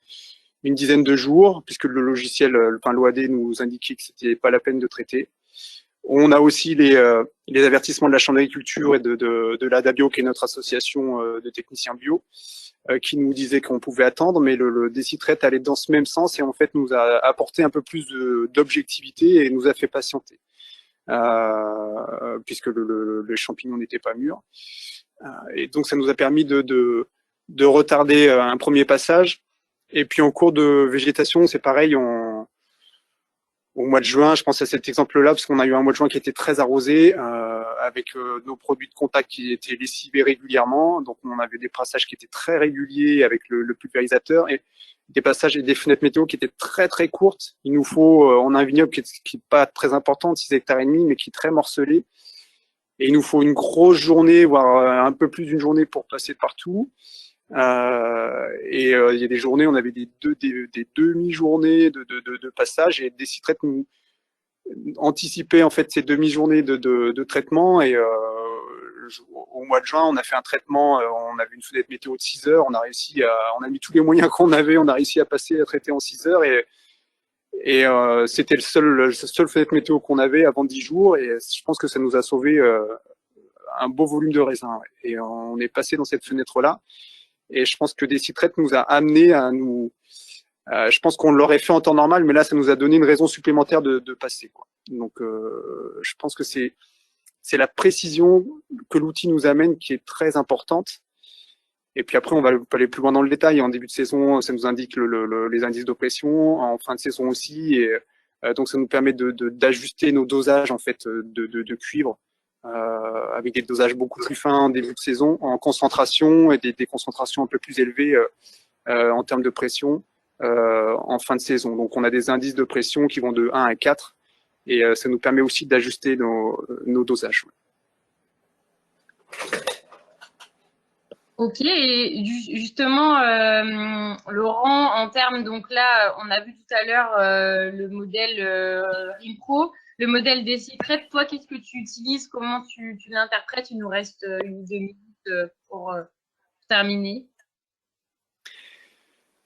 une dizaine de jours, puisque le logiciel, l'OAD nous indiquait que c'était pas la peine de traiter. On a aussi les avertissements de la Chambre d'agriculture et de l'ADABio, qui est notre association de techniciens bio, qui nous disait qu'on pouvait attendre, mais le Decitret allait dans ce même sens et en fait nous a apporté un peu plus d'objectivité et nous a fait patienter, puisque les champignons n'étaient pas mûrs. Et donc ça nous a permis de retarder un premier passage. Et puis en cours de végétation, c'est pareil, au mois de juin, je pense à cet exemple-là, parce qu'on a eu un mois de juin qui était très arrosé, avec nos produits de contact qui étaient lessivés régulièrement. Donc on avait des passages qui étaient très réguliers avec le pulvérisateur et des passages et des fenêtres météo qui étaient très très courtes. Il nous faut, on a un vignoble qui est pas très important, 6 hectares et demi, mais qui est très morcelé. Et il nous faut une grosse journée, voire un peu plus d'une journée pour passer partout. Il y a des journées, on avait des demi-journées de passage, et Decitret nous anticipait en fait ces demi-journées de traitement. Et au mois de juin, on a fait un traitement, on avait une fenêtre météo de 6 heures, on a mis tous les moyens qu'on avait, on a réussi à traiter en 6 heures, et c'était le seul fenêtre météo qu'on avait avant 10 jours, et je pense que ça nous a sauvé un beau volume de raisin. Ouais. Et on est passé dans cette fenêtre-là. Et je pense que Decitret nous a amené à nous. Je pense qu'on l'aurait fait en temps normal, mais là, ça nous a donné une raison supplémentaire de passer, quoi. Donc, je pense que c'est la précision que l'outil nous amène qui est très importante. Et puis après, on va aller plus loin dans le détail. En début de saison, ça nous indique les indices d'oppression. En fin de saison aussi. Et donc, ça nous permet d'ajuster nos dosages en fait de cuivre avec des dosages beaucoup plus fins en début de saison, en concentration, et des concentrations un peu plus élevées en termes de pression en fin de saison. Donc on a des indices de pression qui vont de 1 à 4, et ça nous permet aussi d'ajuster nos dosages. Ok, et justement, Laurent, en termes, donc là, on a vu tout à l'heure le modèle Rimco, le modèle Decitrate. Toi, qu'est-ce que tu utilises? Comment tu l'interprètes? Il nous reste une ou deux minutes pour terminer.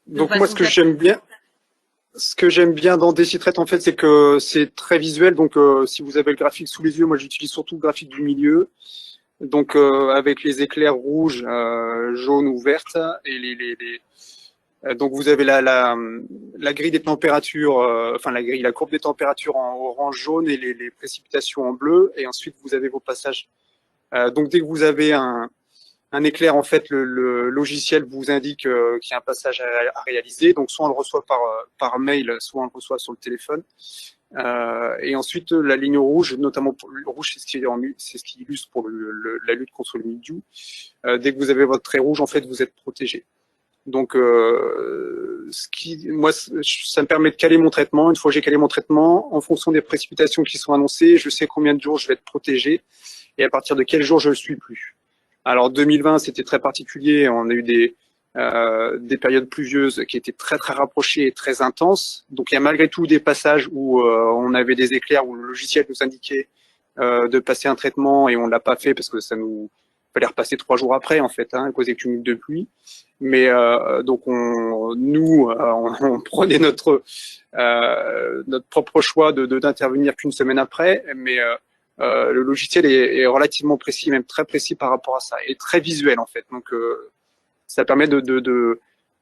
Donc moi, ce que j'aime bien dans Decitrate, en fait, c'est que c'est très visuel. Donc si vous avez le graphique sous les yeux, moi j'utilise surtout le graphique du milieu. Donc avec les éclairs rouges, jaunes ou vertes, et donc vous avez la grille des températures, enfin la courbe des températures en orange, jaune, et les précipitations en bleu, et ensuite vous avez vos passages. Donc dès que vous avez un éclair, en fait, le logiciel vous indique qu'il y a un passage à réaliser. Donc soit on le reçoit par mail, soit on le reçoit sur le téléphone. Et ensuite la ligne rouge, notamment le rouge, c'est ce qui illustre pour la lutte contre le mildiou. Dès que vous avez votre trait rouge, en fait, vous êtes protégé. Donc moi, ça me permet de caler mon traitement. Une fois que j'ai calé mon traitement, en fonction des précipitations qui sont annoncées, je sais combien de jours je vais être protégé et à partir de quel jour je ne le suis plus. Alors 2020, c'était très particulier. On a eu des périodes pluvieuses qui étaient très très rapprochées et très intenses. Donc il y a malgré tout des passages où on avait des éclairs, où le logiciel nous indiquait de passer un traitement, et on l'a pas fait parce que ça nous fallait repasser 3 jours après, en fait, à cause des cumuls de pluie. Mais donc on prenait notre propre choix d'intervenir qu'une semaine après, mais le logiciel est relativement précis, même très précis par rapport à ça, et très visuel, en fait. Donc ça permet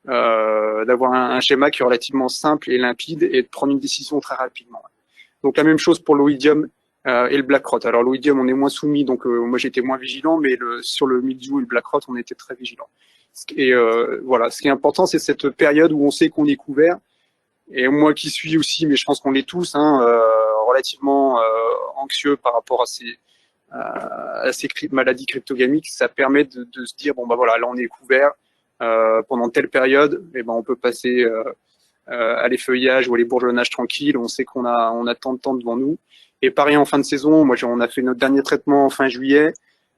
d'avoir un schéma qui est relativement simple et limpide, et de prendre une décision très rapidement. Donc la même chose pour l'oïdium et le black rot. Alors l'oïdium, on est moins soumis, donc moi j'étais moins vigilant, mais sur le mildiou et le black rot, on était très vigilant. Et voilà, ce qui est important, c'est cette période où on sait qu'on est couvert. Et moi qui suis aussi, mais je pense qu'on l'est tous, relativement anxieux par rapport à ces maladies cryptogamiques, ça permet de se dire, bon bah voilà, là on est couvert pendant telle période, et ben on peut passer à l'effeuillage ou à l'ebourgeonnage tranquille. On sait qu'on a tant de temps devant nous. Et pareil en fin de saison, moi on a fait notre dernier traitement en fin juillet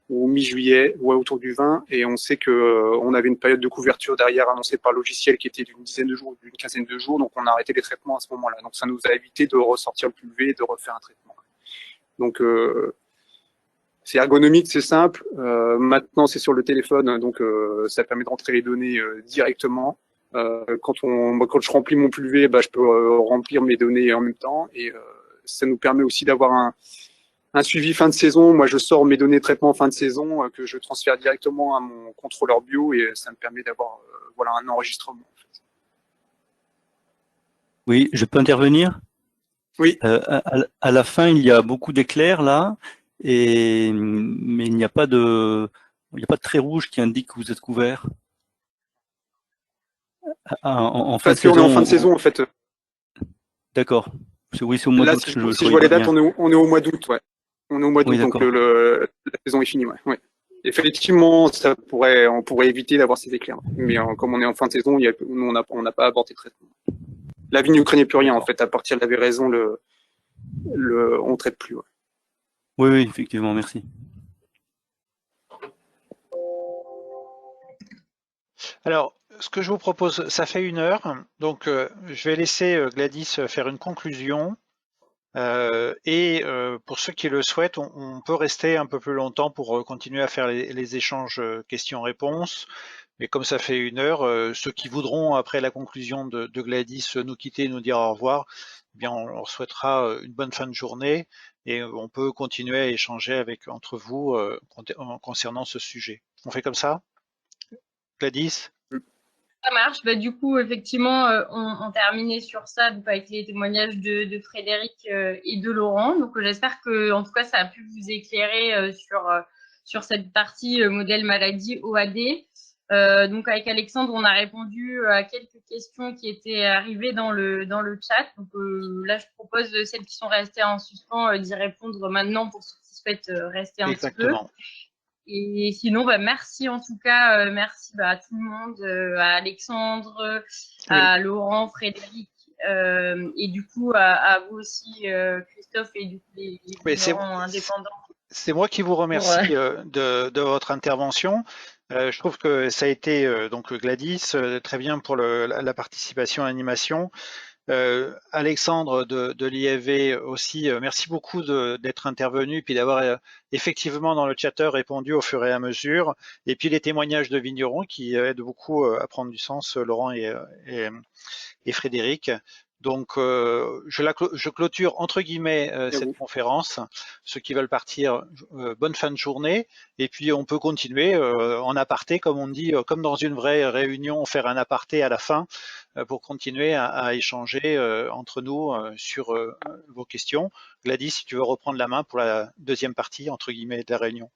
ou mi-juillet, ou autour du 20, et on sait que on avait une période de couverture derrière annoncée par le logiciel qui était d'une dizaine de jours, d'une quinzaine de jours, donc on a arrêté les traitements à ce moment-là. Donc ça nous a évité de ressortir le pulvé et de refaire un traitement. Donc c'est ergonomique, c'est simple. Maintenant c'est sur le téléphone, donc ça permet de rentrer les données directement. Quand je remplis mon pulvé, je peux remplir mes données en même temps, et ça nous permet aussi d'avoir un suivi fin de saison. Moi, je sors mes données de traitement en fin de saison que je transfère directement à mon contrôleur bio, et ça me permet d'avoir voilà, un enregistrement. En fait. Oui, je peux intervenir? Oui. À la fin, il y a beaucoup d'éclairs là, mais il n'y a pas de trait rouge qui indique que vous êtes couvert. En fin de saison, on est en fin de saison, en fait. D'accord. Oui, c'est au mois d'août. Si je vois les dates, on est au mois d'août, ouais. On est au mois d'août, oui, donc la saison est finie, ouais. Effectivement, on pourrait éviter d'avoir ces éclairs. Mais comme on est en fin de saison, on n'a pas abordé le traitement. La vigne ne craignait plus rien, en fait. À partir de la véraison, on ne traite plus. Ouais. Oui, effectivement, merci. Alors, ce que je vous propose, ça fait 1 heure, donc je vais laisser Gladys faire une conclusion. Pour ceux qui le souhaitent, on peut rester un peu plus longtemps pour continuer à faire les échanges questions-réponses. Mais comme ça fait 1 heure, ceux qui voudront, après la conclusion de Gladys, nous quitter, nous dire au revoir, eh bien, on leur souhaitera une bonne fin de journée, et on peut continuer à échanger entre vous concernant ce sujet. On fait comme ça, Gladys? Ça marche. Du coup, effectivement, on terminait sur ça, donc avec les témoignages de Frédéric et de Laurent. Donc, j'espère que, en tout cas, ça a pu vous éclairer sur cette partie modèle maladie OAD. Donc avec Alexandre, on a répondu à quelques questions qui étaient arrivées dans le chat. Donc là, je propose celles qui sont restées en suspens d'y répondre maintenant pour ceux qui souhaitent rester un petit peu. Exactement. Et sinon, merci en tout cas, merci à tout le monde, à Alexandre, à Laurent, Frédéric, et du coup à vous aussi, Christophe, et du coup les vignerons indépendants. C'est moi qui vous remercie de votre intervention. Je trouve que ça a été, donc Gladys, très bien pour la participation à l'animation. Alexandre de l'IFV aussi, merci beaucoup d'être intervenu, puis d'avoir effectivement dans le chatter répondu au fur et à mesure, et puis les témoignages de vignerons qui aident beaucoup à prendre du sens, Laurent et Frédéric. Donc, je clôture entre guillemets cette conférence. Ceux qui veulent partir, bonne fin de journée. Et puis, on peut continuer en aparté, comme on dit, comme dans une vraie réunion, faire un aparté à la fin pour continuer à échanger entre nous sur vos questions. Gladys, si tu veux reprendre la main pour la deuxième partie, entre guillemets, de la réunion.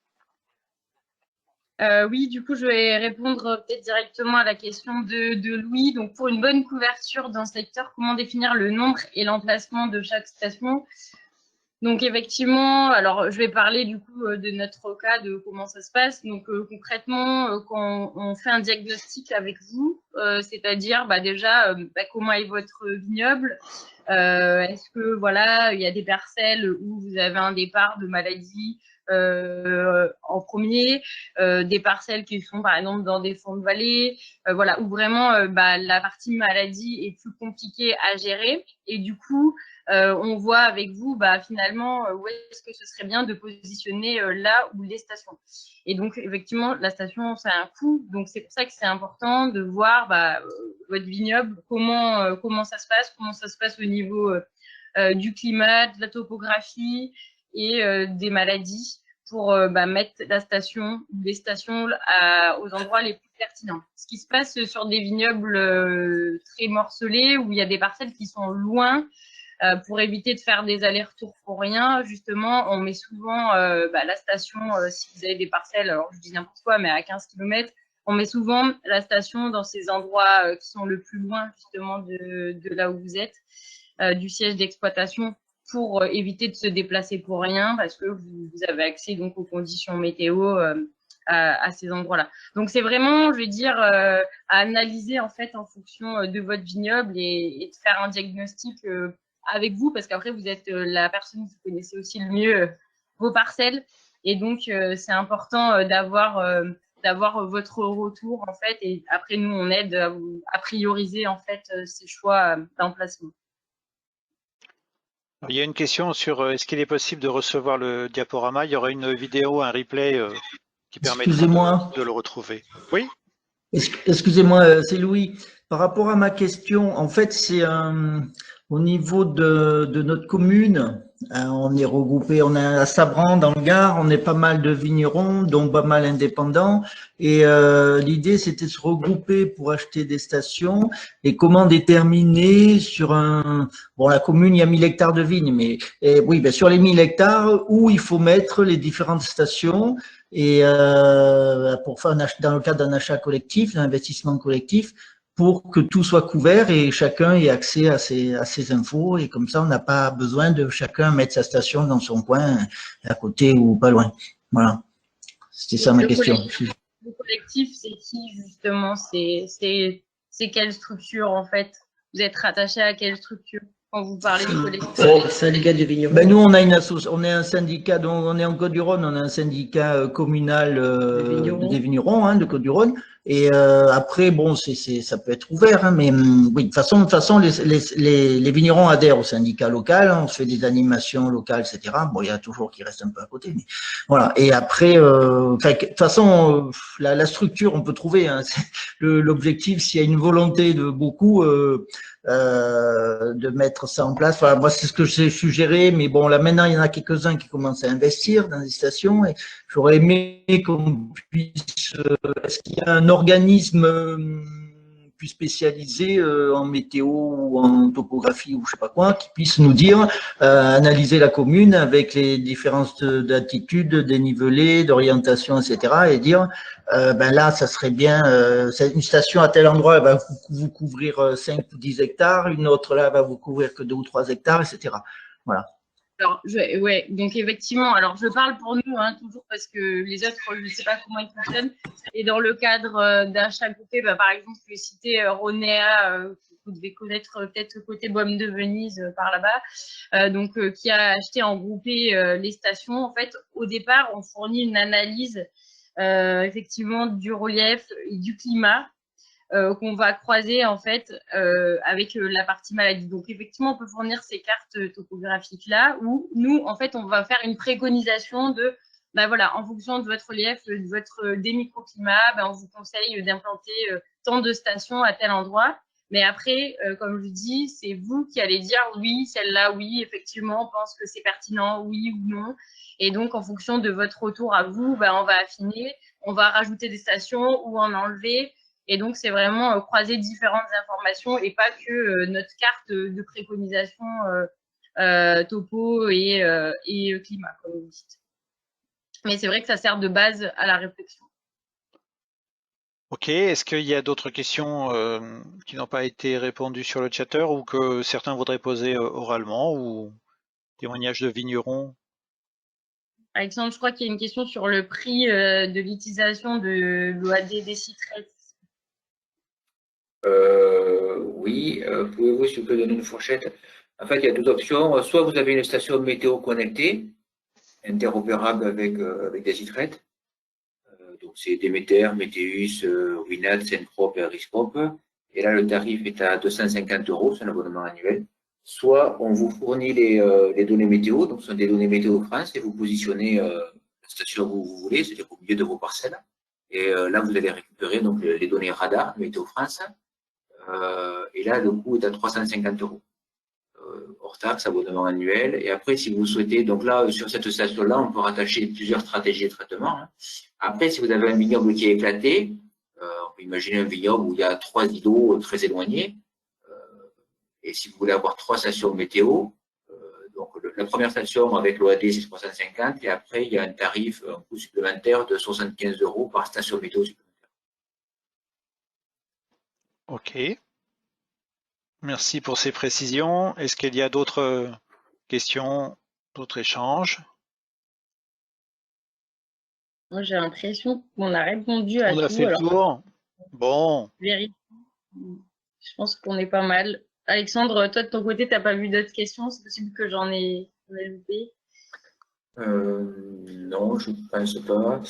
Oui, du coup, je vais répondre peut-être directement à la question de Louis. Donc, pour une bonne couverture d'un secteur, comment définir le nombre et l'emplacement de chaque station? Donc, effectivement, alors je vais parler du coup de notre cas, de comment ça se passe. Donc, concrètement, quand on fait un diagnostic avec vous, c'est-à-dire déjà comment est votre vignoble, est-ce que voilà, il y a des parcelles où vous avez un départ de maladie en premier, des parcelles qui sont par exemple dans des fonds de vallée, voilà, où vraiment la partie maladie est plus compliquée à gérer. Et du coup, on voit avec vous finalement où est-ce que ce serait bien de positionner là où les stations. Et donc effectivement, la station, ça a un coût, donc c'est pour ça que c'est important de voir votre vignoble, comment ça se passe au niveau du climat, de la topographie et des maladies pour mettre la station ou les stations aux endroits les plus pertinents. Ce qui se passe sur des vignobles très morcelés où il y a des parcelles qui sont loin, pour éviter de faire des allers-retours pour rien, justement, on met souvent la station, si vous avez des parcelles, alors je dis n'importe quoi, mais à 15 km, on met souvent la station dans ces endroits qui sont le plus loin, justement, de là où vous êtes, du siège d'exploitation, pour éviter de se déplacer pour rien, parce que vous avez accès donc aux conditions météo à ces endroits-là. Donc c'est vraiment, je vais dire, à analyser en fait en fonction de votre vignoble et de faire un diagnostic avec vous, parce qu'après vous êtes la personne qui connaissez aussi le mieux vos parcelles, et donc c'est important d'avoir votre retour en fait, et après nous on aide à prioriser en fait ces choix d'emplacement. Il y a une question sur est-ce qu'il est possible de recevoir le diaporama? Il y aura une vidéo, un replay qui permettra de le retrouver. Oui? Excusez-moi, c'est Louis. Par rapport à ma question, en fait, c'est au niveau de notre commune, on est regroupé, on est à Sabran dans le Gard, on est pas mal de vignerons, dont pas mal indépendants, et l'idée c'était de se regrouper pour acheter des stations. Et comment déterminer sur la commune il y a 1000 hectares de vignes, mais oui, sur les 1000 hectares où il faut mettre les différentes stations, et pour faire dans le cadre d'un achat collectif, d'un investissement collectif, pour que tout soit couvert et chacun ait accès à ces infos, et comme ça on n'a pas besoin de chacun mettre sa station dans son coin à côté ou pas loin. Voilà, c'était ça ma question. Le collectif, c'est qui justement? C'est quelle structure en fait? Vous êtes rattaché à quelle structure quand vous parlez de collectif? Syndicat du vigneron. Nous on est un syndicat, donc on est en Côte-du-Rhône, on a un syndicat communal des vignerons de Côte-du-Rhône. Et après, bon, ça peut être ouvert, mais oui, de toute façon, les vignerons adhèrent au syndicat local, on fait des animations locales, etc. Bon, il y a toujours qui reste un peu à côté, mais voilà. Et après, de toute façon, la structure, on peut trouver. L'objectif, s'il y a une volonté de beaucoup de mettre ça en place. Voilà, moi, c'est ce que j'ai suggéré, mais bon, là maintenant, il y en a quelques-uns qui commencent à investir dans des stations, et j'aurais aimé qu'on puisse. Est-ce qu'il y a un organisme plus spécialisés en météo ou en topographie ou je sais pas quoi, qui puissent nous dire, analyser la commune avec les différences d'altitude, dénivelé, d'orientation, etc. et dire, ben là, ça serait bien, une station à tel endroit, elle va vous couvrir 5 ou 10 hectares, une autre là, elle va vous couvrir que 2 ou 3 hectares, etc. Voilà. Alors, ouais, donc effectivement, alors je parle pour nous, hein, toujours parce que les autres, je ne sais pas comment ils fonctionnent. Et dans le cadre d'achat groupé, bah, par exemple, je vais citer Ronea, que vous devez connaître peut-être côté Baume de Venise par là-bas, qui a acheté en groupé les stations. En fait, au départ, on fournit une analyse effectivement du relief et du climat. Qu'on va croiser en fait avec la partie maladie. Donc effectivement, on peut fournir ces cartes topographiques là où nous, en fait, on va faire une préconisation de, ben voilà, en fonction de votre relief, de votre des microclimats, ben on vous conseille d'implanter tant de stations à tel endroit. Mais après, comme je dis, c'est vous qui allez dire oui, celle-là, oui, effectivement, on pense que c'est pertinent, oui ou non. Et donc, en fonction de votre retour à vous, ben, on va affiner, on va rajouter des stations ou en enlever. Et donc, c'est vraiment croiser différentes informations et pas que notre carte de préconisation topo et climat, comme vous dites. Mais c'est vrai que ça sert de base à la réflexion. Ok, est-ce qu'il y a d'autres questions qui n'ont pas été répondues sur le chatter ou que certains voudraient poser oralement ou témoignage de vignerons? Alexandre, je crois qu'il y a une question sur le prix de l'utilisation de l'OAD des citrés. Oui, pouvez-vous s'il vous plaît donner une fourchette? En fait, il y a deux options. Soit vous avez une station météo connectée, interopérable avec des sites. Donc c'est Demeter, Meteus, Winat, Senprop et Ariscope. Et là, le tarif est à 250 €, c'est un abonnement annuel. Soit on vous fournit les données météo, donc ce sont des données météo France, et vous positionnez la station où vous voulez, c'est-à-dire au milieu de vos parcelles. Et là, vous allez récupérer donc les données radar météo France. Et là, le coût est à 350 €. Hors taxe, abonnement annuel. Et après, si vous souhaitez, donc là, sur cette station-là, on peut rattacher plusieurs stratégies de traitement. Après, si vous avez un vignoble qui est éclaté, on peut imaginer un vignoble où il y a 3 îlots très éloignés. Et si vous voulez avoir 3 stations météo, donc la première station avec l'OAD, c'est 350. Et après, il y a un tarif, un coût supplémentaire de 75 € par station météo supplémentaire. Ok. Merci pour ces précisions. Est-ce qu'il y a d'autres questions, d'autres échanges? Moi, j'ai l'impression qu'on a répondu à On a tout. fait le tour. Bon. Vérifie. Je pense qu'on est pas mal. Alexandre, toi, de ton côté, tu n'as pas vu d'autres questions? C'est possible que j'en ai loupé. Non, je ne pense pas.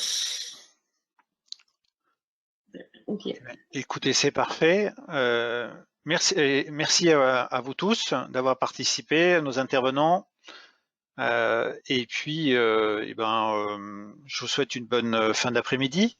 Ok. Écoutez, c'est parfait. Merci à vous tous d'avoir participé, à nos intervenants. Et puis, je vous souhaite une bonne fin d'après-midi.